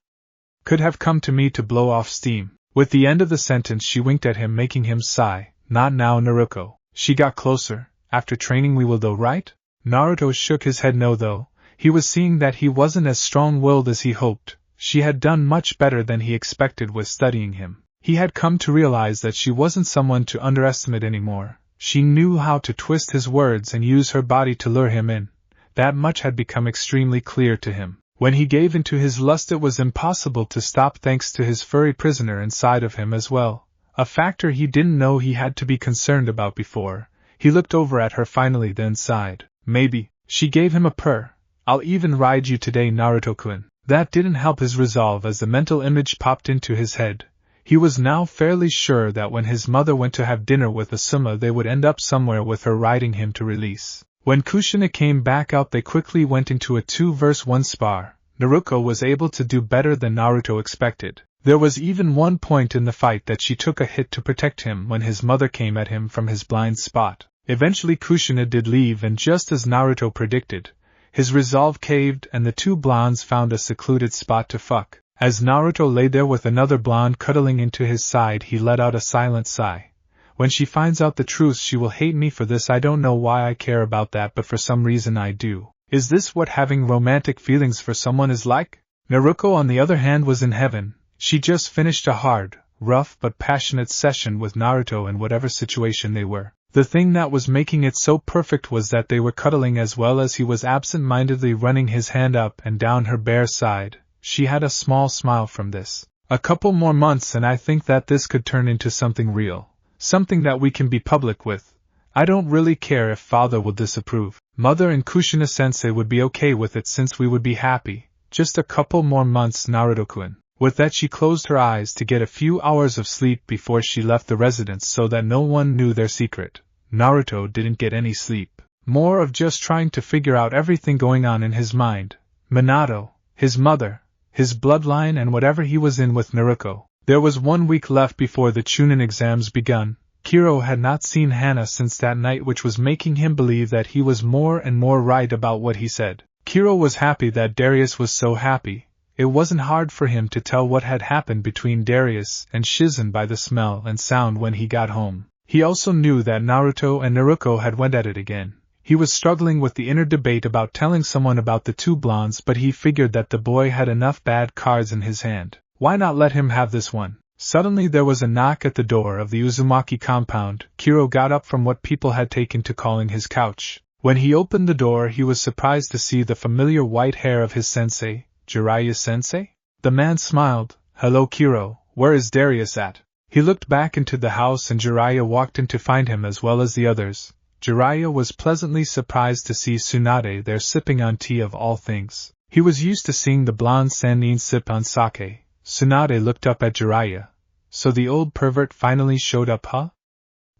Could have come to me to blow off steam. With the end of the sentence she winked at him, making him sigh. Not now, Naruko. She got closer. After training we will though, right? Naruto shook his head no though. He was seeing that he wasn't as strong-willed as he hoped. She had done much better than he expected with studying him. He had come to realize that she wasn't someone to underestimate anymore. She knew how to twist his words and use her body to lure him in. That much had become extremely clear to him. When he gave in to his lust, it was impossible to stop thanks to his furry prisoner inside of him as well. A factor he didn't know he had to be concerned about before. He looked over at her finally, then sighed. Maybe. She gave him a purr. I'll even ride you today, Naruto-kun. That didn't help his resolve as the mental image popped into his head. He was now fairly sure that when his mother went to have dinner with Asuma they would end up somewhere with her riding him to release. When Kushina came back out, they quickly went into a 2-versus-1 spar. Naruko was able to do better than Naruto expected. There was even one point in the fight that she took a hit to protect him when his mother came at him from his blind spot. Eventually Kushina did leave, and just as Naruto predicted, his resolve caved and the two blondes found a secluded spot to fuck. As Naruto lay there with another blonde cuddling into his side, he let out a silent sigh. When she finds out the truth she will hate me for this. I don't know why I care about that, but for some reason I do. Is this what having romantic feelings for someone is like? Naruko, on the other hand, was in heaven. She just finished a hard, rough but passionate session with Naruto in whatever situation they were. The thing that was making it so perfect was that they were cuddling as well as he was absent-mindedly running his hand up and down her bare side. She had a small smile from this. A couple more months and I think that this could turn into something real. Something that we can be public with. I don't really care if father will disapprove. Mother and Kushina-sensei would be okay with it since we would be happy. Just a couple more months, Naruto-kun. With that she closed her eyes to get a few hours of sleep before she left the residence so that no one knew their secret. Naruto didn't get any sleep. More of just trying to figure out everything going on in his mind. Minato, his mother, his bloodline, and whatever he was in with Naruko. There was 1 week left before the Chunin exams begun. Kiro had not seen Hannah since that night, which was making him believe that he was more and more right about what he said. Kiro was happy that Darius was so happy. It wasn't hard for him to tell what had happened between Darius and Shizen by the smell and sound when he got home. He also knew that Naruto and Naruko had went at it again. He was struggling with the inner debate about telling someone about the two blondes, but he figured that the boy had enough bad cards in his hand. Why not let him have this one? Suddenly there was a knock at the door of the Uzumaki compound. Kiro got up from what people had taken to calling his couch. When he opened the door he was surprised to see the familiar white hair of his sensei, Jiraiya-sensei? The man smiled. Hello Kiro, where is Darius at? He looked back into the house and Jiraiya walked in to find him as well as the others. Jiraiya was pleasantly surprised to see Tsunade there sipping on tea of all things. He was used to seeing the blonde Sannin sip on sake. Tsunade looked up at Jiraiya. So the old pervert finally showed up, huh?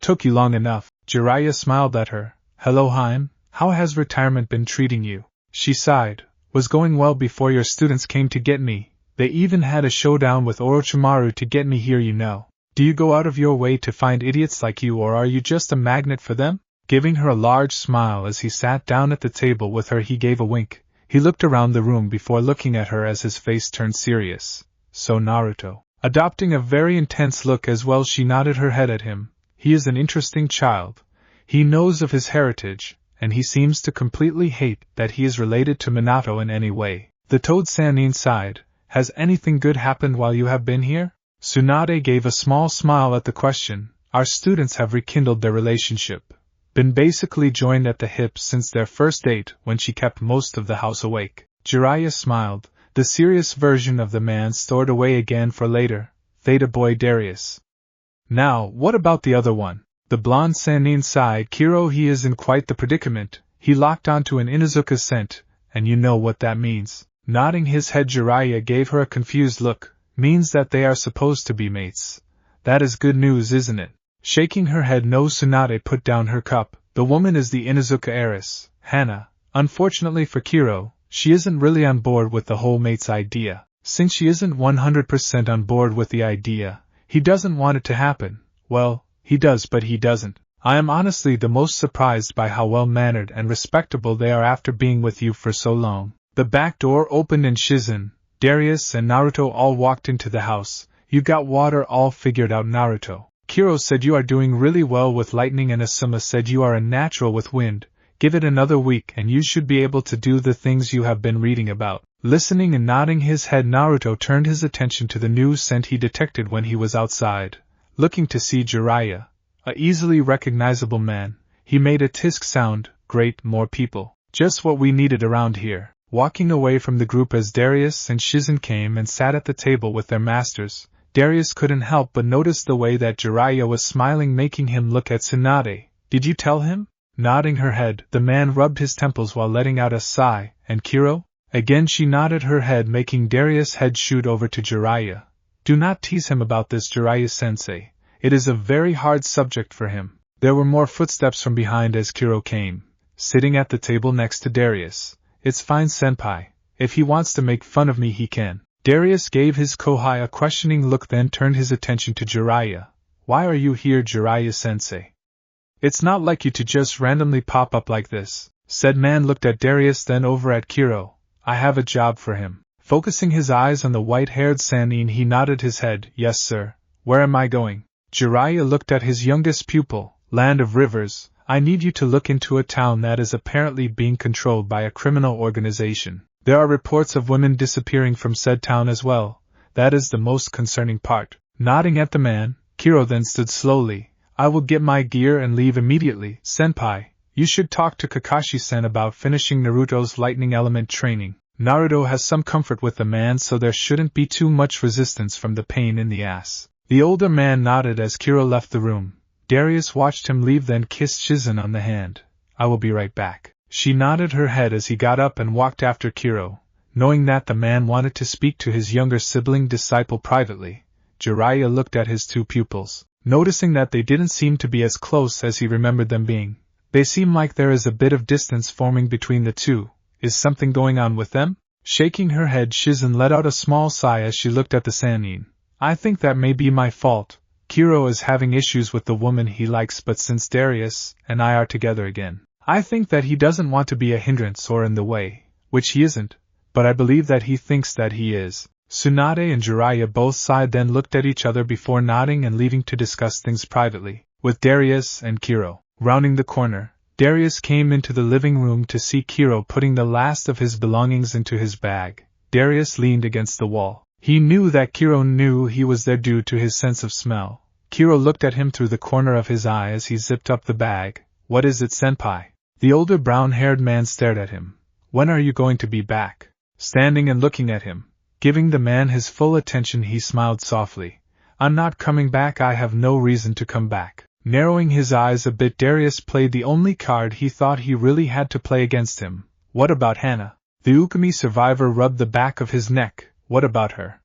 Took you long enough. Jiraiya smiled at her. Hello Haim, how has retirement been treating you? She sighed. Was going well before your students came to get me. They even had a showdown with Orochimaru to get me here, you know. Do you go out of your way to find idiots like you, or are you just a magnet for them? Giving her a large smile as he sat down at the table with her, he gave a wink. He looked around the room before looking at her as his face turned serious. So Naruto. Adopting a very intense look as well, she nodded her head at him. He is an interesting child. He knows of his heritage, and he seems to completely hate that he is related to Minato in any way. The Toad Sannin sighed. Has anything good happened while you have been here? Tsunade gave a small smile at the question. Our students have rekindled their relationship. Been basically joined at the hip since their first date when she kept most of the house awake. Jiraiya smiled, the serious version of the man stored away again for later. Theta boy Darius. Now, what about the other one? The blonde Sannin sighed. Kiro, he is in quite the predicament. He locked onto an Inuzuka scent, and you know what that means. Nodding his head, Jiraiya gave her a confused look. Means that they are supposed to be mates. That is good news, isn't it? Shaking her head no, Tsunade put down her cup. The woman is the Inuzuka heiress, Hannah. Unfortunately for Kiro, she isn't really on board with the whole mates idea. Since she isn't 100% on board with the idea, he doesn't want it to happen. Well, he does but he doesn't. I am honestly the most surprised by how well-mannered and respectable they are after being with you for so long. The back door opened and Shizen, Darius and Naruto all walked into the house. You got water all figured out, Naruto. Kiro said you are doing really well with lightning and Asuma said you are a natural with wind. Give it another week and you should be able to do the things you have been reading about. Listening and nodding his head, Naruto turned his attention to the new scent he detected when he was outside. Looking to see Jiraiya, a easily recognizable man, he made a tisk sound. Great, more people. Just what we needed around here. Walking away from the group as Darius and Shizen came and sat at the table with their masters, Darius couldn't help but notice the way that Jiraiya was smiling, making him look at Tsunade. Did you tell him? Nodding her head, the man rubbed his temples while letting out a sigh. And Kiro? Again she nodded her head, making Darius' head shoot over to Jiraiya. Do not tease him about this, Jiraiya-sensei. It is a very hard subject for him. There were more footsteps from behind as Kiro came, sitting at the table next to Darius. It's fine, senpai. If he wants to make fun of me, he can. Darius gave his kohai a questioning look, then turned his attention to Jiraiya. Why are you here, Jiraiya-sensei? It's not like you to just randomly pop up like this. Said man looked at Darius, then over at Kiro. I have a job for him. Focusing his eyes on the white-haired Sannin, he nodded his head. Yes, sir. Where am I going? Jiraiya looked at his youngest pupil. Land of Rivers. I need you to look into a town that is apparently being controlled by a criminal organization. There are reports of women disappearing from said town as well. That is the most concerning part. Nodding at the man, Kiro then stood slowly. I will get my gear and leave immediately. Senpai, you should talk to Kakashi-sen about finishing Naruto's lightning element training. Naruto has some comfort with the man, so there shouldn't be too much resistance from the pain in the ass. The older man nodded as Kiro left the room. Darius watched him leave, then kissed Shizen on the hand. I will be right back. She nodded her head as he got up and walked after Kiro. Knowing that the man wanted to speak to his younger sibling disciple privately, Jiraiya looked at his two pupils, noticing that they didn't seem to be as close as he remembered them being. They seem like there is a bit of distance forming between the two. Is something going on with them? Shaking her head, Shizen let out a small sigh as she looked at the Sannin. I think that may be my fault. Kiro is having issues with the woman he likes, but since Darius and I are together again, I think that he doesn't want to be a hindrance or in the way, which he isn't, but I believe that he thinks that he is. Tsunade and Jiraiya both sighed, then looked at each other before nodding and leaving to discuss things privately with Darius and Kiro. Rounding the corner, Darius came into the living room to see Kiro putting the last of his belongings into his bag. Darius leaned against the wall. He knew that Kiro knew he was there due to his sense of smell. Kiro looked at him through the corner of his eye as he zipped up the bag. What is it, senpai? The older brown-haired man stared at him. When are you going to be back? Standing and looking at him, giving the man his full attention, he smiled softly. I'm not coming back. I have no reason to come back. Narrowing his eyes a bit, Darius played the only card he thought he really had to play against him. What about Hannah? The Ukami survivor rubbed the back of his neck. What about her?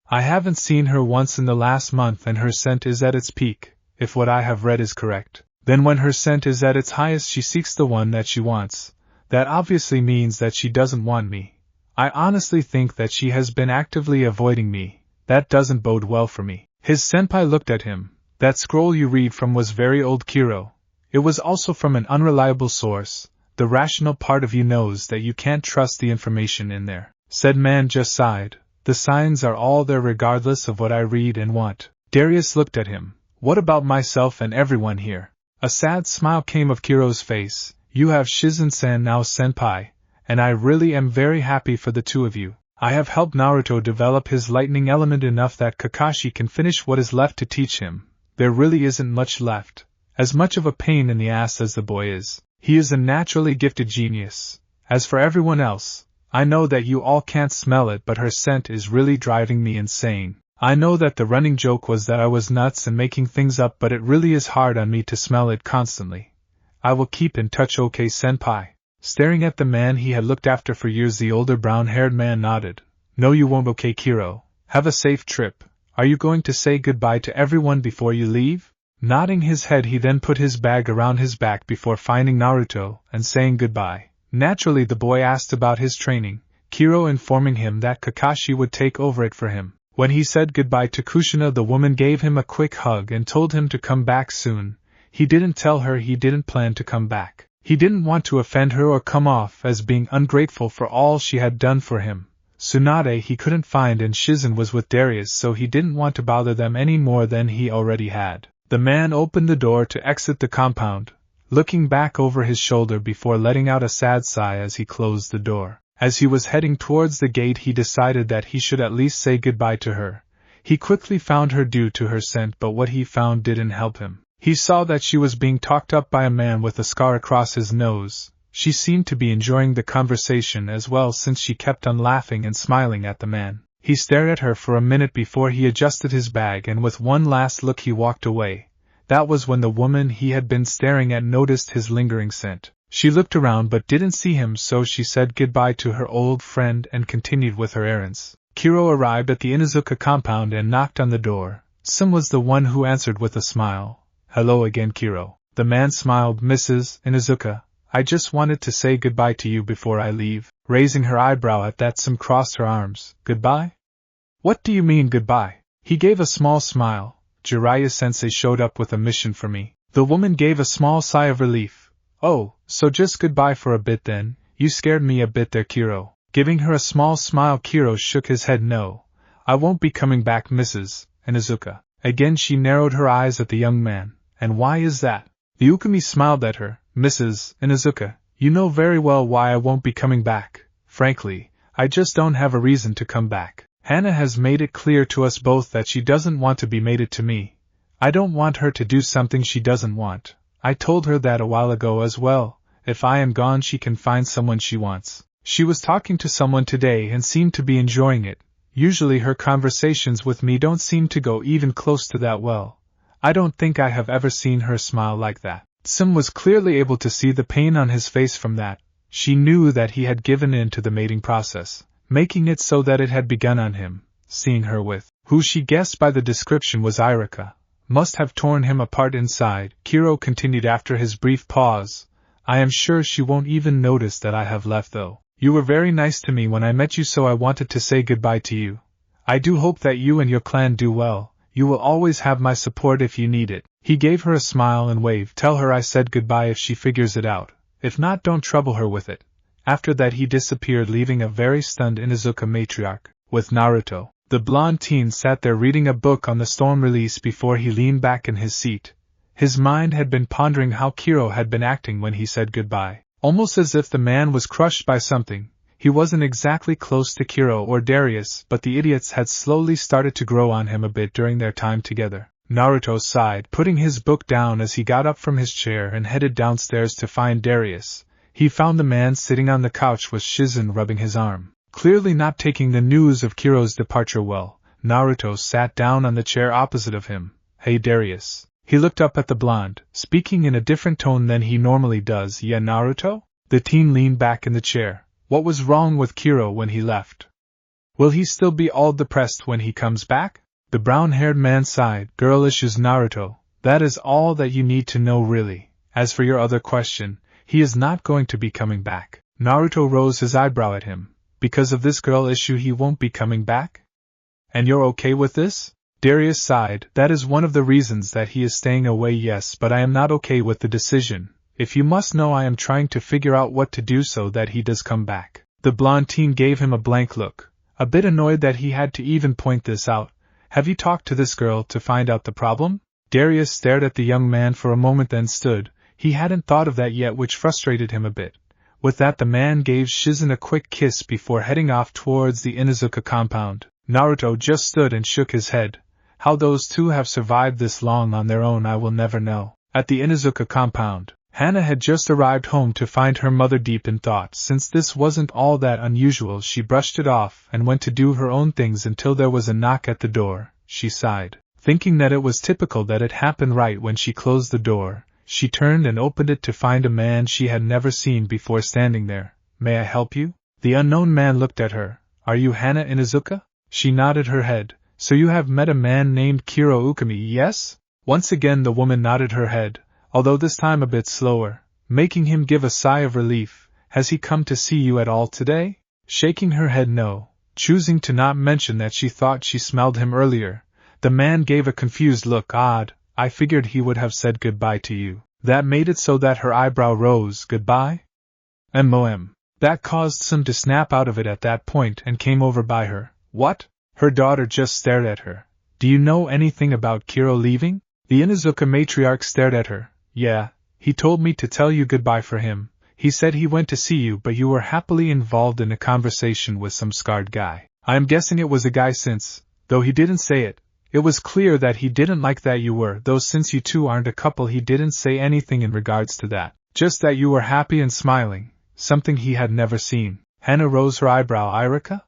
I haven't seen her once in the last month, and her scent is at its peak, if what I have read is correct. Then when her scent is at its highest, she seeks the one that she wants. That obviously means that she doesn't want me. I honestly think that she has been actively avoiding me. That doesn't bode well for me. His senpai looked at him. That scroll you read from was very old, Kiro. It was also from an unreliable source. The rational part of you knows that you can't trust the information in there. Said man just sighed. The signs are all there regardless of what I read and want. Darius looked at him. What about myself and everyone here? A sad smile came of Kiro's face. You have Shizen-san now, senpai, and I really am very happy for the two of you. I have helped Naruto develop his lightning element enough that Kakashi can finish what is left to teach him. There really isn't much left. As much of a pain in the ass as the boy is, he is a naturally gifted genius. As for everyone else, I know that you all can't smell it, but her scent is really driving me insane. I know that the running joke was that I was nuts and making things up, but it really is hard on me to smell it constantly. I will keep in touch, okay, senpai? Staring at the man he had looked after for years, the older brown-haired man nodded. No, you won't, okay, Kiro. Have a safe trip. Are you going to say goodbye to everyone before you leave? Nodding his head, he then put his bag around his back before finding Naruto and saying goodbye. Naturally, the boy asked about his training, Kiro informing him that Kakashi would take over it for him. When he said goodbye to Kushina, the woman gave him a quick hug and told him to come back soon. He didn't tell her he didn't plan to come back. He didn't want to offend her or come off as being ungrateful for all she had done for him. Tsunade he couldn't find, and Shizen was with Darius, so he didn't want to bother them any more than he already had. The man opened the door to exit the compound, looking back over his shoulder before letting out a sad sigh as he closed the door. As he was heading towards the gate, he decided that he should at least say goodbye to her. He quickly found her due to her scent, but what he found didn't help him. He saw that she was being talked up by a man with a scar across his nose. She seemed to be enjoying the conversation as well, since she kept on laughing and smiling at the man. He stared at her for a minute before he adjusted his bag, and with one last look he walked away. That was when the woman he had been staring at noticed his lingering scent. She looked around but didn't see him, so she said goodbye to her old friend and continued with her errands. Kiro arrived at the Inuzuka compound and knocked on the door. Sim was the one who answered with a smile. Hello again, Kiro. The man smiled. Mrs. Inuzuka, I just wanted to say goodbye to you before I leave. Raising her eyebrow at that, Sim crossed her arms. Goodbye? What do you mean goodbye? He gave a small smile. Jiraiya-sensei showed up with a mission for me. The woman gave a small sigh of relief. Oh, so just goodbye for a bit then? You scared me a bit there, Kiro. Giving her a small smile, Kiro shook his head. No, I won't be coming back, Mrs. Inuzuka. Again she narrowed her eyes at the young man. And why is that? The Ukami smiled at her. Mrs. Inuzuka, you know very well why I won't be coming back. Frankly, I just don't have a reason to come back. Hannah has made it clear to us both that she doesn't want to be mated to me. I don't want her to do something she doesn't want. I told her that a while ago as well. If I am gone, she can find someone she wants. She was talking to someone today and seemed to be enjoying it. Usually her conversations with me don't seem to go even close to that well. I don't think I have ever seen her smile like that. Sim was clearly able to see the pain on his face from that. She knew that he had given in to the mating process, making it so that it had begun on him. Seeing her with, who she guessed by the description was Irika, must have torn him apart inside. Kiro continued after his brief pause. I am sure she won't even notice that I have left, though. You were very nice to me when I met you, so I wanted to say goodbye to you. I do hope that you and your clan do well. You will always have my support if you need it. He gave her a smile and waved. Tell her I said goodbye if she figures it out. If not, don't trouble her with it. After that he disappeared, leaving a very stunned Inuzuka matriarch. With Naruto, the blonde teen sat there reading a book on the storm release before he leaned back in his seat. His mind had been pondering how Kiro had been acting when he said goodbye. Almost as if the man was crushed by something. He wasn't exactly close to Kiro or Darius, but the idiots had slowly started to grow on him a bit during their time together. Naruto sighed, putting his book down as he got up from his chair and headed downstairs to find Darius. He found the man sitting on the couch with Shizen rubbing his arm. Clearly not taking the news of Kiro's departure well, Naruto sat down on the chair opposite of him. Hey Darius. He looked up at the blonde, speaking in a different tone than he normally does. Yeah, Naruto? The teen leaned back in the chair. What was wrong with Kiro when he left? Will he still be all depressed when he comes back? The brown-haired man sighed. Girl issues, Naruto. That is all that you need to know, really. As for your other question, he is not going to be coming back. Naruto rose his eyebrow at him. Because of this girl issue he won't be coming back? And you're okay with this? Darius sighed. That is one of the reasons that he is staying away, yes, but I am not okay with the decision. If you must know, I am trying to figure out what to do so that he does come back. The blonde teen gave him a blank look, a bit annoyed that he had to even point this out. Have you talked to this girl to find out the problem? Darius stared at the young man for a moment, then stood. He hadn't thought of that yet, which frustrated him a bit. With that, the man gave Shizen a quick kiss before heading off towards the Inuzuka compound. Naruto just stood and shook his head. How those two have survived this long on their own I will never know. At the Inuzuka compound, Hannah had just arrived home to find her mother deep in thought. Since this wasn't all that unusual, she brushed it off and went to do her own things until there was a knock at the door. She sighed, thinking that it was typical that it happened right when she closed the door. She turned and opened it to find a man she had never seen before standing there. "May I help you?" The unknown man looked at her. "Are you Hannah Inuzuka?" She nodded her head. "So you have met a man named Kiro Ukami, yes?" Once again the woman nodded her head, although this time a bit slower, making him give a sigh of relief. "Has he come to see you at all today?" Shaking her head no, choosing to not mention that she thought she smelled him earlier, the man gave a confused look. "Odd, I figured he would have said goodbye to you." That made it so that her eyebrow rose. "Goodbye?" M.O.M. That caused some to snap out of it at that point and came over by her. "What?" Her daughter just stared at her. "Do you know anything about Kiro leaving?" The Inuzuka matriarch stared at her. "Yeah, he told me to tell you goodbye for him. He said he went to see you, but you were happily involved in a conversation with some scarred guy. I am guessing it was a guy since, though he didn't say it, it was clear that he didn't like that you were, though since you two aren't a couple he didn't say anything in regards to that. Just that you were happy and smiling, something he had never seen." Hannah rose her eyebrow. "Irika?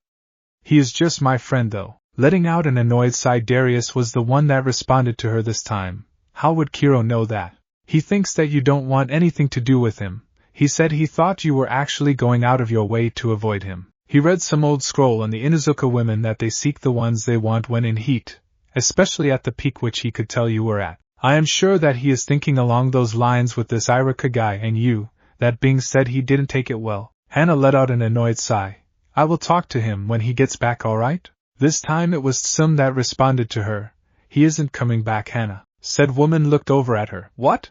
He is just my friend though." Letting out an annoyed sigh, Darius was the one that responded to her this time. "How would Kiro know that? He thinks that you don't want anything to do with him. He said he thought you were actually going out of your way to avoid him. He read some old scroll on the Inuzuka women that they seek the ones they want when in heat, especially at the peak, which he could tell you were at. I am sure that he is thinking along those lines with this Irika guy and you. That being said, he didn't take it well." Hannah let out an annoyed sigh. "I will talk to him when he gets back, alright?" This time it was Tsum that responded to her. "He isn't coming back." Hannah said. Woman looked over at her. "What?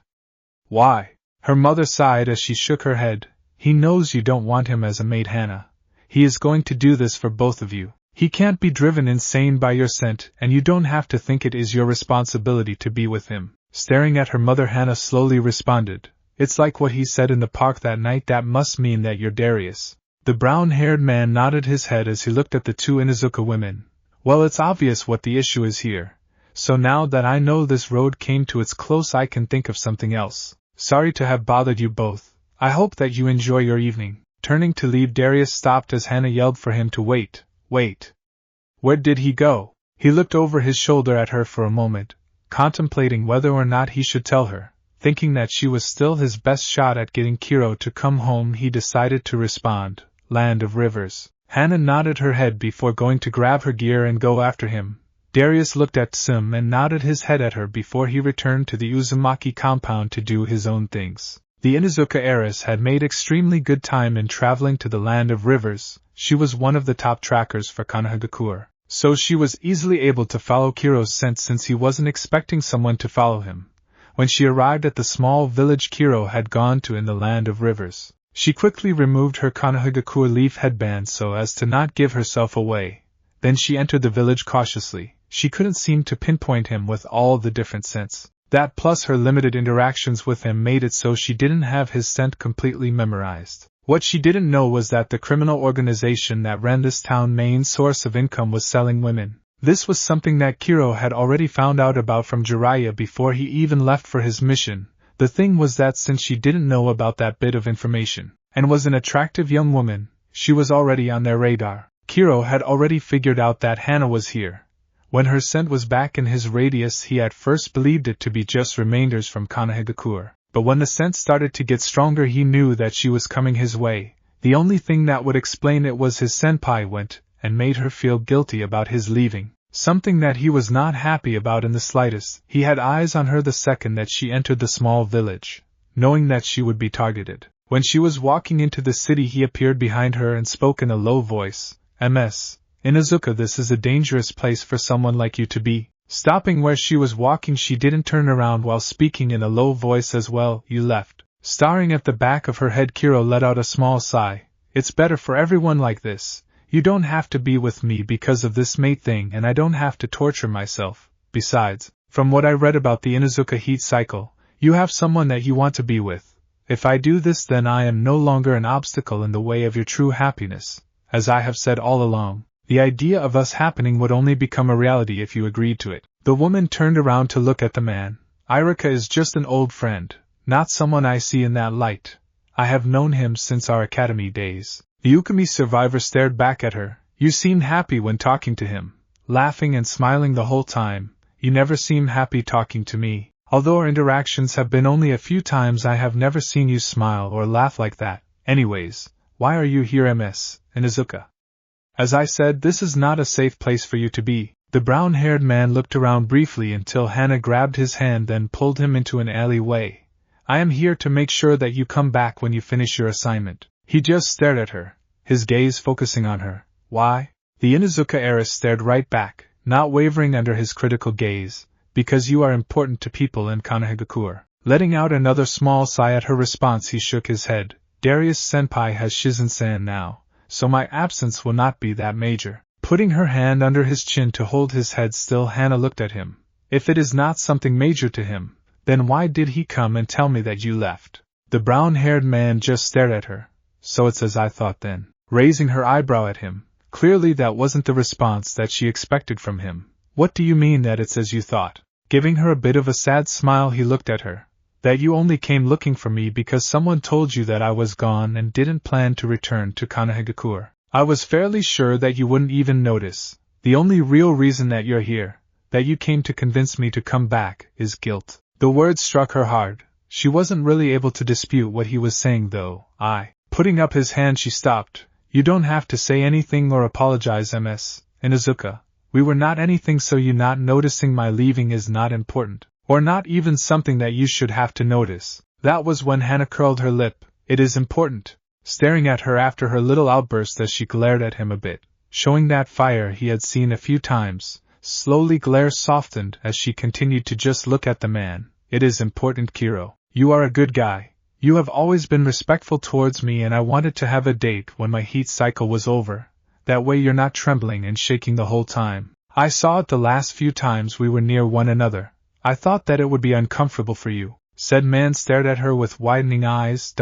Why?" Her mother sighed as she shook her head. "He knows you don't want him as a maid, Hannah. He is going to do this for both of you. He can't be driven insane by your scent, and you don't have to think it is your responsibility to be with him." Staring at her mother, Hannah slowly responded. "It's like what he said in the park that night. That must mean that you're Darius." The brown-haired man nodded his head as he looked at the two Inuzuka women. "Well, it's obvious what the issue is here. So now that I know this road came to its close, I can think of something else. Sorry to have bothered you both. I hope that you enjoy your evening." Turning to leave, Darius stopped as Hannah yelled for him to wait. "Wait. Where did he go?" He looked over his shoulder at her for a moment, contemplating whether or not he should tell her. Thinking that she was still his best shot at getting Kiro to come home, he decided to respond. "Land of Rivers." Hannah nodded her head before going to grab her gear and go after him. Darius looked at Tsum and nodded his head at her before he returned to the Uzumaki compound to do his own things. The Inuzuka heiress had made extremely good time in traveling to the Land of Rivers. She was one of the top trackers for Konohagakure, so she was easily able to follow Kiro's scent since he wasn't expecting someone to follow him. When she arrived at the small village Kiro had gone to in the Land of Rivers, she quickly removed her Konohagakure leaf headband so as to not give herself away. Then she entered the village cautiously. She couldn't seem to pinpoint him with all the different scents. That plus her limited interactions with him made it so she didn't have his scent completely memorized. What she didn't know was that the criminal organization that ran this town main source of income was selling women. This was something that Kiro had already found out about from Jiraiya before he even left for his mission. The thing was that since she didn't know about that bit of information, and was an attractive young woman, she was already on their radar. Kiro had already figured out that Hannah was here. When her scent was back in his radius, he at first believed it to be just remainders from Konohagakure, but when the scent started to get stronger he knew that she was coming his way. The only thing that would explain it was his senpai went, and made her feel guilty about his leaving. Something that he was not happy about in the slightest. He had eyes on her the second that she entered the small village, knowing that she would be targeted. When she was walking into the city he appeared behind her and spoke in a low voice. "Ms. Inuzuka, this is a dangerous place for someone like you to be." Stopping where she was walking, she didn't turn around while speaking in a low voice as well. "You left." Staring at the back of her head, Kiro let out a small sigh. "It's better for everyone like this. You don't have to be with me because of this mate thing, and I don't have to torture myself. Besides, From what I read about the Inuzuka heat cycle, you have someone that you want to be with. If I do this, then I am no longer an obstacle in the way of your true happiness. As I have said all along, the idea of us happening would only become a reality if you agreed to it. The woman turned around to look at the man. Irika is just an old friend, not someone I see in that light. I have known him since our academy days. The Ukami survivor stared back at her. You seemed happy when talking to him, laughing and smiling the whole time. You never seem happy talking to me. Although our interactions have been only a few times, I have never seen you smile or laugh like that. Anyways, why are you here, Ms. Inuzuka? As I said, this is not a safe place for you to be. The brown-haired man looked around briefly until Hannah grabbed his hand, then pulled him into an alleyway. I am here to make sure that you come back when you finish your assignment. He just stared at her, his gaze focusing on her. Why? The Inuzuka heiress stared right back, not wavering under his critical gaze. Because you are important to people in Konohagakure. Letting out another small sigh at her response, he shook his head. Darius Senpai has Shizen-san now, so my absence will not be that major. Putting her hand under his chin to hold his head still, Hannah looked at him. If it is not something major to him, then why did he come and tell me that you left? The brown-haired man just stared at her. So it's as I thought then. Raising her eyebrow at him. Clearly that wasn't the response that she expected from him. What do you mean that it's as you thought? Giving her a bit of a sad smile, he looked at her. That you only came looking for me because someone told you that I was gone and didn't plan to return to Konohagakure. I was fairly sure that you wouldn't even notice. The only real reason that you're here, that you came to convince me to come back, is guilt. The words struck her hard. She wasn't really able to dispute what he was saying though. Putting up his hand, she stopped. You don't have to say anything or apologize, Ms. Inuzuka. We were not anything, so you not noticing my leaving is not important, or not even something that you should have to notice. That was when Hannah curled her lip. It is important. Staring at her after her little outburst as she glared at him a bit, showing that fire he had seen a few times. Slowly glare softened as she continued to just look at the man. It is important, Kiro. You are a good guy. You have always been respectful towards me, and I wanted to have a date when my heat cycle was over. That way you're not trembling and shaking the whole time. I saw it the last few times we were near one another. I thought that it would be uncomfortable for you. Said man stared at her with widening eyes.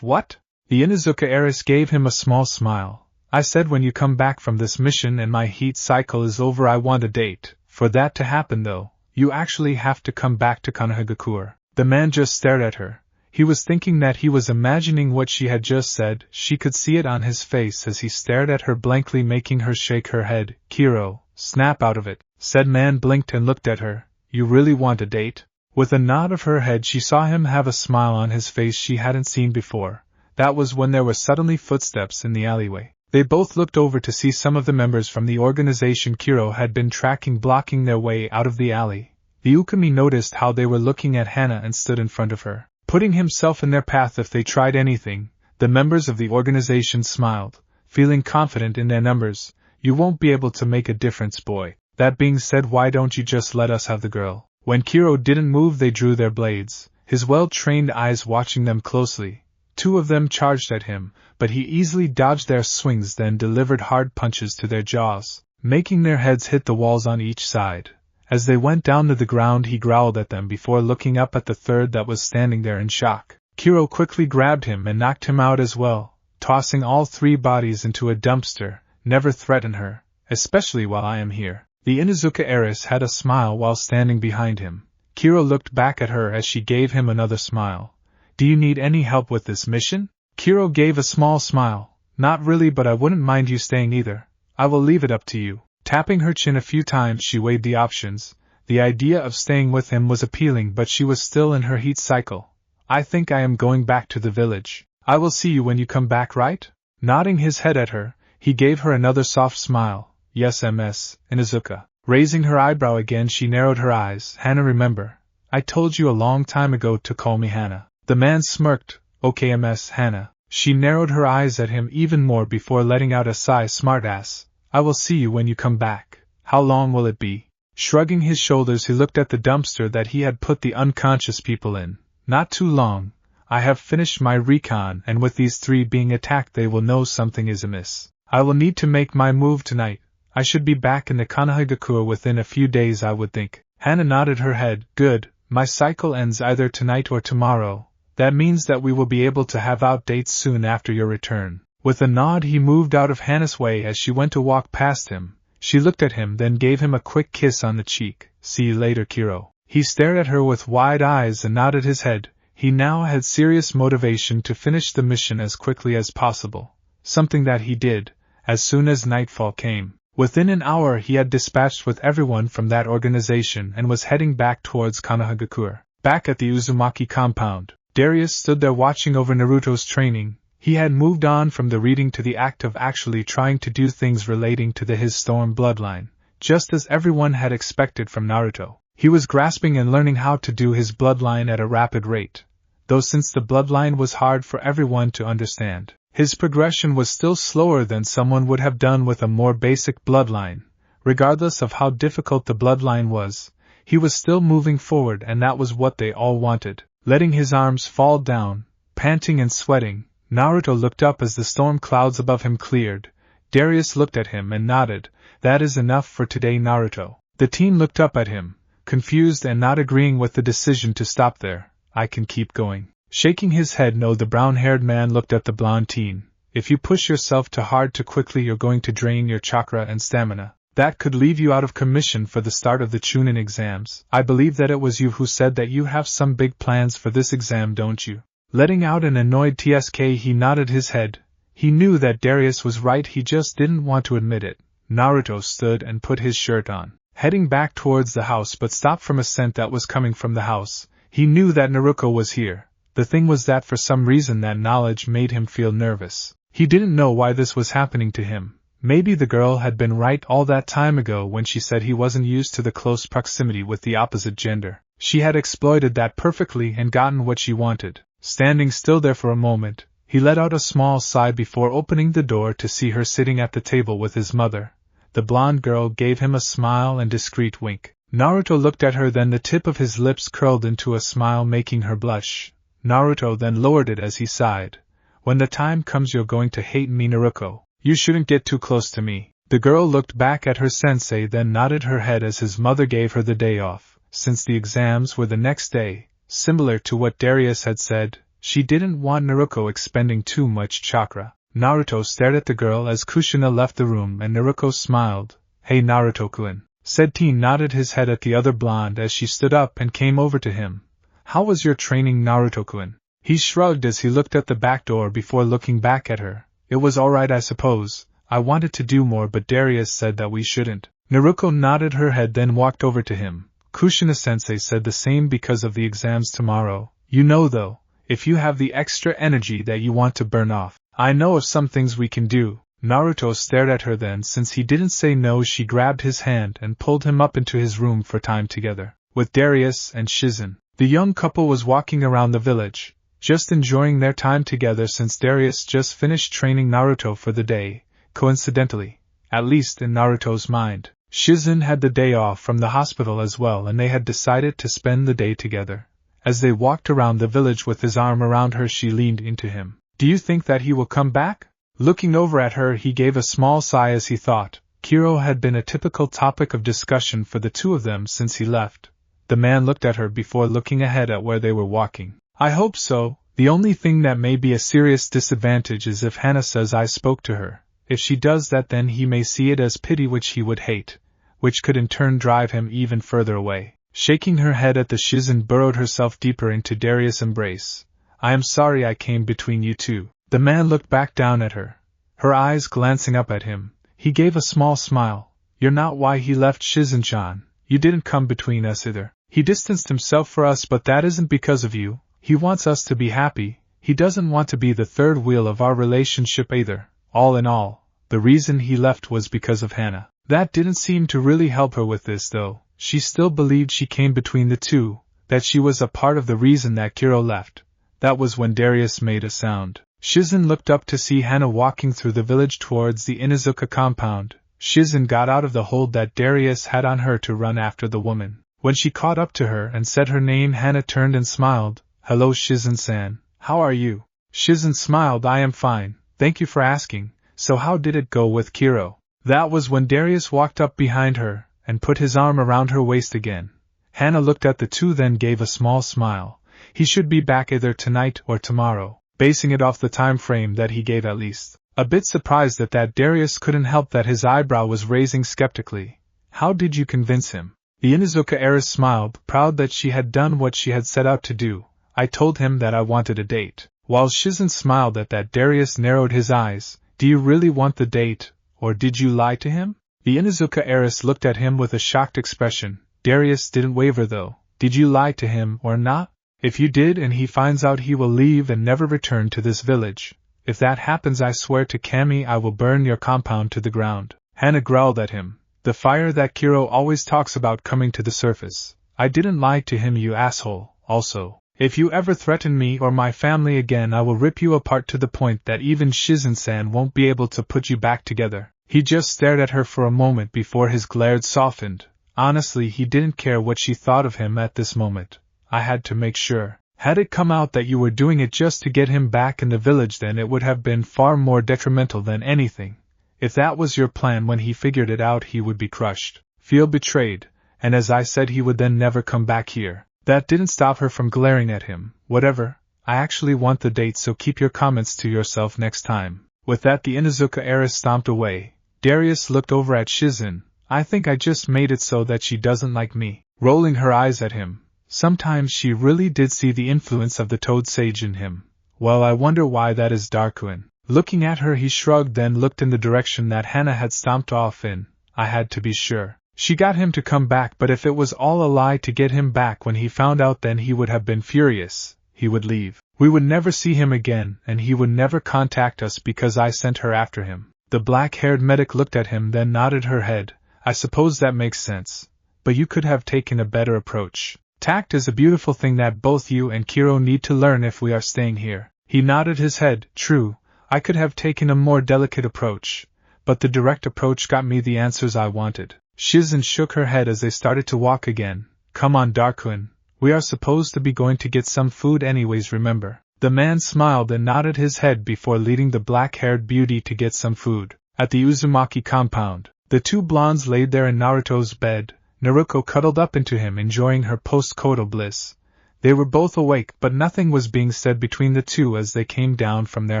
What? The Inuzuka heiress gave him a small smile. I said when you come back from this mission and my heat cycle is over, I want a date. For that to happen though, you actually have to come back to Konohagakure. The man just stared at her. He was thinking that he was imagining what she had just said. She could see it on his face as he stared at her blankly, making her shake her head. Kiro, snap out of it. Said man blinked and looked at her. You really want a date? With a nod of her head, she saw him have a smile on his face she hadn't seen before. That was when there were suddenly footsteps in the alleyway. They both looked over to see some of the members from the organization Kiro had been tracking blocking their way out of the alley. The Ukami noticed how they were looking at Hannah and stood in front of her, putting himself in their path if they tried anything. The members of the organization smiled, feeling confident in their numbers. You won't be able to make a difference, boy. That being said, why don't you just let us have the girl? When Kiro didn't move, they drew their blades, his well-trained eyes watching them closely. Two of them charged at him, but he easily dodged their swings, then delivered hard punches to their jaws, making their heads hit the walls on each side. As they went down to the ground, he growled at them before looking up at the third that was standing there in shock. Kiro quickly grabbed him and knocked him out as well, tossing all three bodies into a dumpster. Never threaten her, especially while I am here. The Inuzuka heiress had a smile while standing behind him. Kiro looked back at her as she gave him another smile. Do you need any help with this mission? Kiro gave a small smile. Not really, but I wouldn't mind you staying either. I will leave it up to you. Tapping her chin a few times, she weighed the options. The idea of staying with him was appealing, but she was still in her heat cycle. I think I am going back to the village. I will see you when you come back, right? Nodding his head at her, he gave her another soft smile. Yes, Ms. Inuzuka. Raising her eyebrow again, she narrowed her eyes. Hannah, remember, I told you a long time ago to call me Hannah. The man smirked. Okay, Ms. Hannah. She narrowed her eyes at him even more before letting out a sigh. Smartass. I will see you when you come back. How long will it be? Shrugging his shoulders, he looked at the dumpster that he had put the unconscious people in. Not too long. I have finished my recon, and with these three being attacked, they will know something is amiss. I will need to make my move tonight. I should be back in the Konohagakure within a few days, I would think. Hannah nodded her head. Good, my cycle ends either tonight or tomorrow. That means that we will be able to have out dates soon after your return. With a nod he moved out of Hannah's way as she went to walk past him. She looked at him, then gave him a quick kiss on the cheek. See you later, Kiro. He stared at her with wide eyes and nodded his head. He now had serious motivation to finish the mission as quickly as possible, something that he did, as soon as nightfall came. Within an hour he had dispatched with everyone from that organization and was heading back towards Konohagakure. Back at the Uzumaki compound, Darius stood there watching over Naruto's training. He had moved on from the reading to the act of actually trying to do things relating to his storm bloodline, just as everyone had expected from Naruto. He was grasping and learning how to do his bloodline at a rapid rate, though since the bloodline was hard for everyone to understand, his progression was still slower than someone would have done with a more basic bloodline. Regardless of how difficult the bloodline was, he was still moving forward, and that was what they all wanted. Letting his arms fall down, panting and sweating, Naruto looked up as the storm clouds above him cleared. Darius looked at him and nodded. That is enough for today, Naruto. The teen looked up at him, confused and not agreeing with the decision to stop there. I can keep going. Shaking his head no, the brown-haired man looked at the blonde teen. If you push yourself too hard too quickly, you're going to drain your chakra and stamina. That could leave you out of commission for the start of the Chunin exams. I believe that it was you who said that you have some big plans for this exam, don't you? Letting out an annoyed tsk, he nodded his head. He knew that Darius was right, he just didn't want to admit it. Naruto stood and put his shirt on, heading back towards the house, but stopped from a scent that was coming from the house. He knew that Naruko was here. The thing was that for some reason that knowledge made him feel nervous. He didn't know why this was happening to him. Maybe the girl had been right all that time ago when she said he wasn't used to the close proximity with the opposite gender. She had exploited that perfectly and gotten what she wanted. Standing still there for a moment, he let out a small sigh before opening the door to see her sitting at the table with his mother. The blonde girl gave him a smile and discreet wink. Naruto looked at her, then the tip of his lips curled into a smile, making her blush. Naruto then lowered it as he sighed. When the time comes, you're going to hate me, Naruko. You shouldn't get too close to me. The girl looked back at her sensei, then nodded her head as his mother gave her the day off. Since the exams were the next day, similar to what Darius had said, she didn't want Naruko expending too much chakra. Naruto stared at the girl as Kushina left the room, and Naruko smiled. Hey Naruto-kun, said teen, nodded his head at the other blonde as she stood up and came over to him. How was your training, Naruto-kun? He shrugged as he looked at the back door before looking back at her. It was alright, I suppose. I wanted to do more, but Darius said that we shouldn't. Naruko nodded her head, then walked over to him. Kushina-sensei said the same because of the exams tomorrow. You know though, if you have the extra energy that you want to burn off, I know of some things we can do. Naruto stared at her, then since he didn't say no, she grabbed his hand and pulled him up into his room for time together with Darius and Shizen. The young couple was walking around the village, just enjoying their time together since Darius just finished training Naruto for the day. Coincidentally, at least in Naruto's mind, Shizen had the day off from the hospital as well, and they had decided to spend the day together. As they walked around the village with his arm around her, she leaned into him. Do you think that he will come back? Looking over at her, he gave a small sigh as he thought. Kiro had been a typical topic of discussion for the two of them since he left. The man looked at her before looking ahead at where they were walking. I hope so. The only thing that may be a serious disadvantage is if Hannah says I spoke to her. If she does that, then he may see it as pity, which he would hate, which could in turn drive him even further away. Shaking her head at the Shizen burrowed herself deeper into Darius' embrace. I am sorry I came between you two. The man looked back down at her, her eyes glancing up at him. He gave a small smile. You're not why he left, Shizen-chan. You didn't come between us either. He distanced himself for us, but that isn't because of you. He wants us to be happy. He doesn't want to be the third wheel of our relationship either. All in all, the reason he left was because of Hannah. That didn't seem to really help her with this, though. She still believed she came between the two, that she was a part of the reason that Kiro left. That was when Darius made a sound. Shizen looked up to see Hannah walking through the village towards the Inuzuka compound. Shizen got out of the hold that Darius had on her to run after the woman. When she caught up to her and said her name, Hannah turned and smiled. Hello Shizen-san, how are you? Shizen smiled. I am fine, thank you for asking. So how did it go with Kiro? That was when Darius walked up behind her and put his arm around her waist again. Hannah looked at the two, then gave a small smile. He should be back either tonight or tomorrow, basing it off the time frame that he gave at least. A bit surprised at that, Darius couldn't help that his eyebrow was raising skeptically. How did you convince him? The Inuzuka heiress smiled, proud that she had done what she had set out to do. I told him that I wanted a date. While Shizen smiled at that, Darius narrowed his eyes. Do you really want the date, or did you lie to him? The Inuzuka heiress looked at him with a shocked expression. Darius didn't waver though. Did you lie to him or not? If you did and he finds out, he will leave and never return to this village. If that happens, I swear to Kami I will burn your compound to the ground. Hannah growled at him. The fire that Kiro always talks about coming to the surface. I didn't lie to him, you asshole. Also, if you ever threaten me or my family again, I will rip you apart to the point that even Shizen-san won't be able to put you back together. He just stared at her for a moment before his glare softened. Honestly, he didn't care what she thought of him at this moment. I had to make sure. Had it come out that you were doing it just to get him back in the village, then it would have been far more detrimental than anything. If that was your plan, when he figured it out, he would be crushed, feel betrayed, and as I said, he would then never come back here. That didn't stop her from glaring at him. Whatever, I actually want the date, so keep your comments to yourself next time. With that, the Inuzuka heiress stomped away. Darius looked over at Shizen. I think I just made it so that she doesn't like me. Rolling her eyes at him. Sometimes she really did see the influence of the Toad Sage in him. Well, I wonder why that is, Darkuin. Looking at her, he shrugged, then looked in the direction that Hannah had stomped off in. I had to be sure. She got him to come back, but if it was all a lie to get him back, when he found out, then he would have been furious. He would leave. We would never see him again, and he would never contact us because I sent her after him. The black-haired medic looked at him, then nodded her head. I suppose that makes sense. But you could have taken a better approach. Tact is a beautiful thing that both you and Kiro need to learn if we are staying here. He nodded his head. True, I could have taken a more delicate approach, but the direct approach got me the answers I wanted. Shizen shook her head as they started to walk again. Come on, Darkuin. We are supposed to be going to get some food anyways, remember? The man smiled and nodded his head before leading the black-haired beauty to get some food. At the Uzumaki compound, the two blondes laid there in Naruto's bed. Naruko cuddled up into him, enjoying her post-coital bliss. They were both awake, but nothing was being said between the two as they came down from their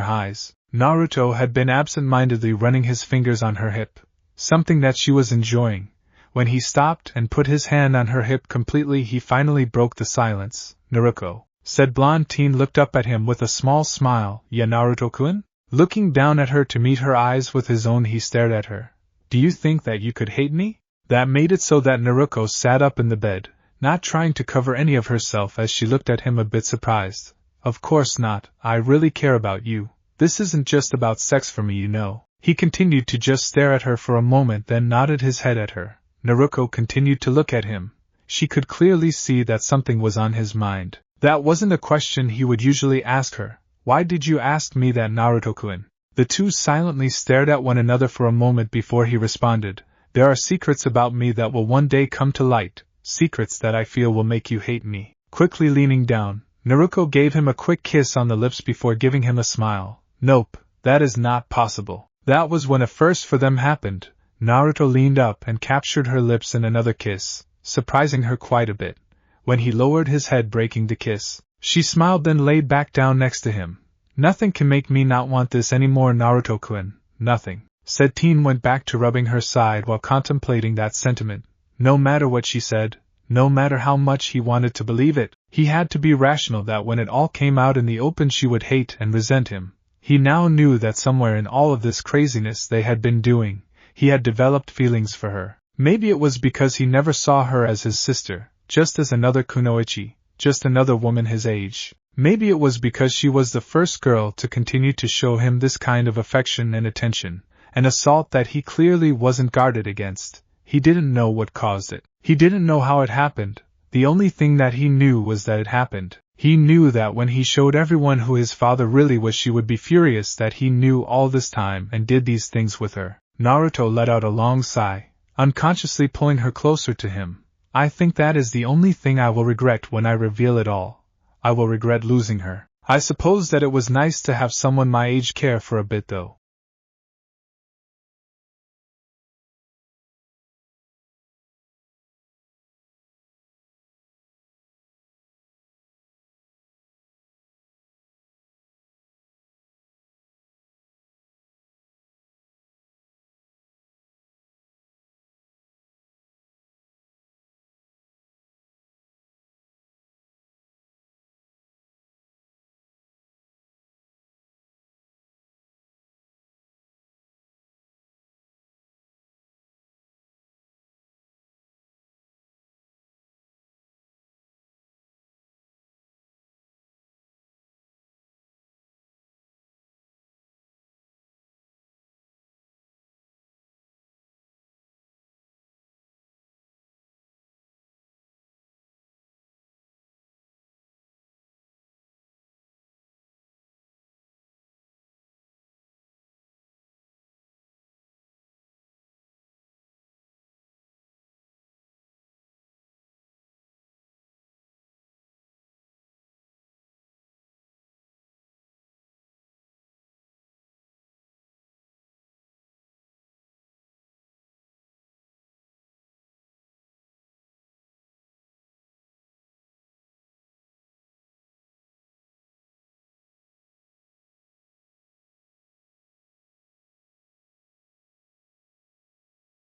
highs. Naruto had been absent-mindedly running his fingers on her hip, something that she was enjoying. When he stopped and put his hand on her hip completely, he finally broke the silence. Naruko, said blonde teen, looked up at him with a small smile. Yeah, Naruto-kun? Looking down at her to meet her eyes with his own, he stared at her. Do you think that you could hate me? That made it so that Naruko sat up in the bed, not trying to cover any of herself as she looked at him a bit surprised. Of course not, I really care about you. This isn't just about sex for me, you know. He continued to just stare at her for a moment, then nodded his head at her. Naruko continued to look at him. She could clearly see that something was on his mind. That wasn't a question he would usually ask her. Why did you ask me that, Naruto-kun? The two silently stared at one another for a moment before he responded. There are secrets about me that will one day come to light, secrets that I feel will make you hate me. Quickly leaning down, Naruko gave him a quick kiss on the lips before giving him a smile. Nope, that is not possible. That was when a first for them happened. Naruto leaned up and captured her lips in another kiss, surprising her quite a bit. When he lowered his head, breaking the kiss, she smiled, then laid back down next to him. Nothing can make me not want this anymore, Naruto-kun. Nothing, said Teen, went back to rubbing her side while contemplating that sentiment. No matter what she said, no matter how much he wanted to believe it, he had to be rational that when it all came out in the open she would hate and resent him. He now knew that somewhere in all of this craziness they had been doing, he had developed feelings for her. Maybe it was because he never saw her as his sister, just as another kunoichi, just another woman his age. Maybe it was because she was the first girl to continue to show him this kind of affection and attention, an assault that he clearly wasn't guarded against. He didn't know what caused it. He didn't know how it happened. The only thing that he knew was that it happened. He knew that when he showed everyone who his father really was, she would be furious that he knew all this time and did these things with her. Naruto let out a long sigh, unconsciously pulling her closer to him. I think that is the only thing I will regret when I reveal it all. I will regret losing her. I suppose that it was nice to have someone my age care for a bit though.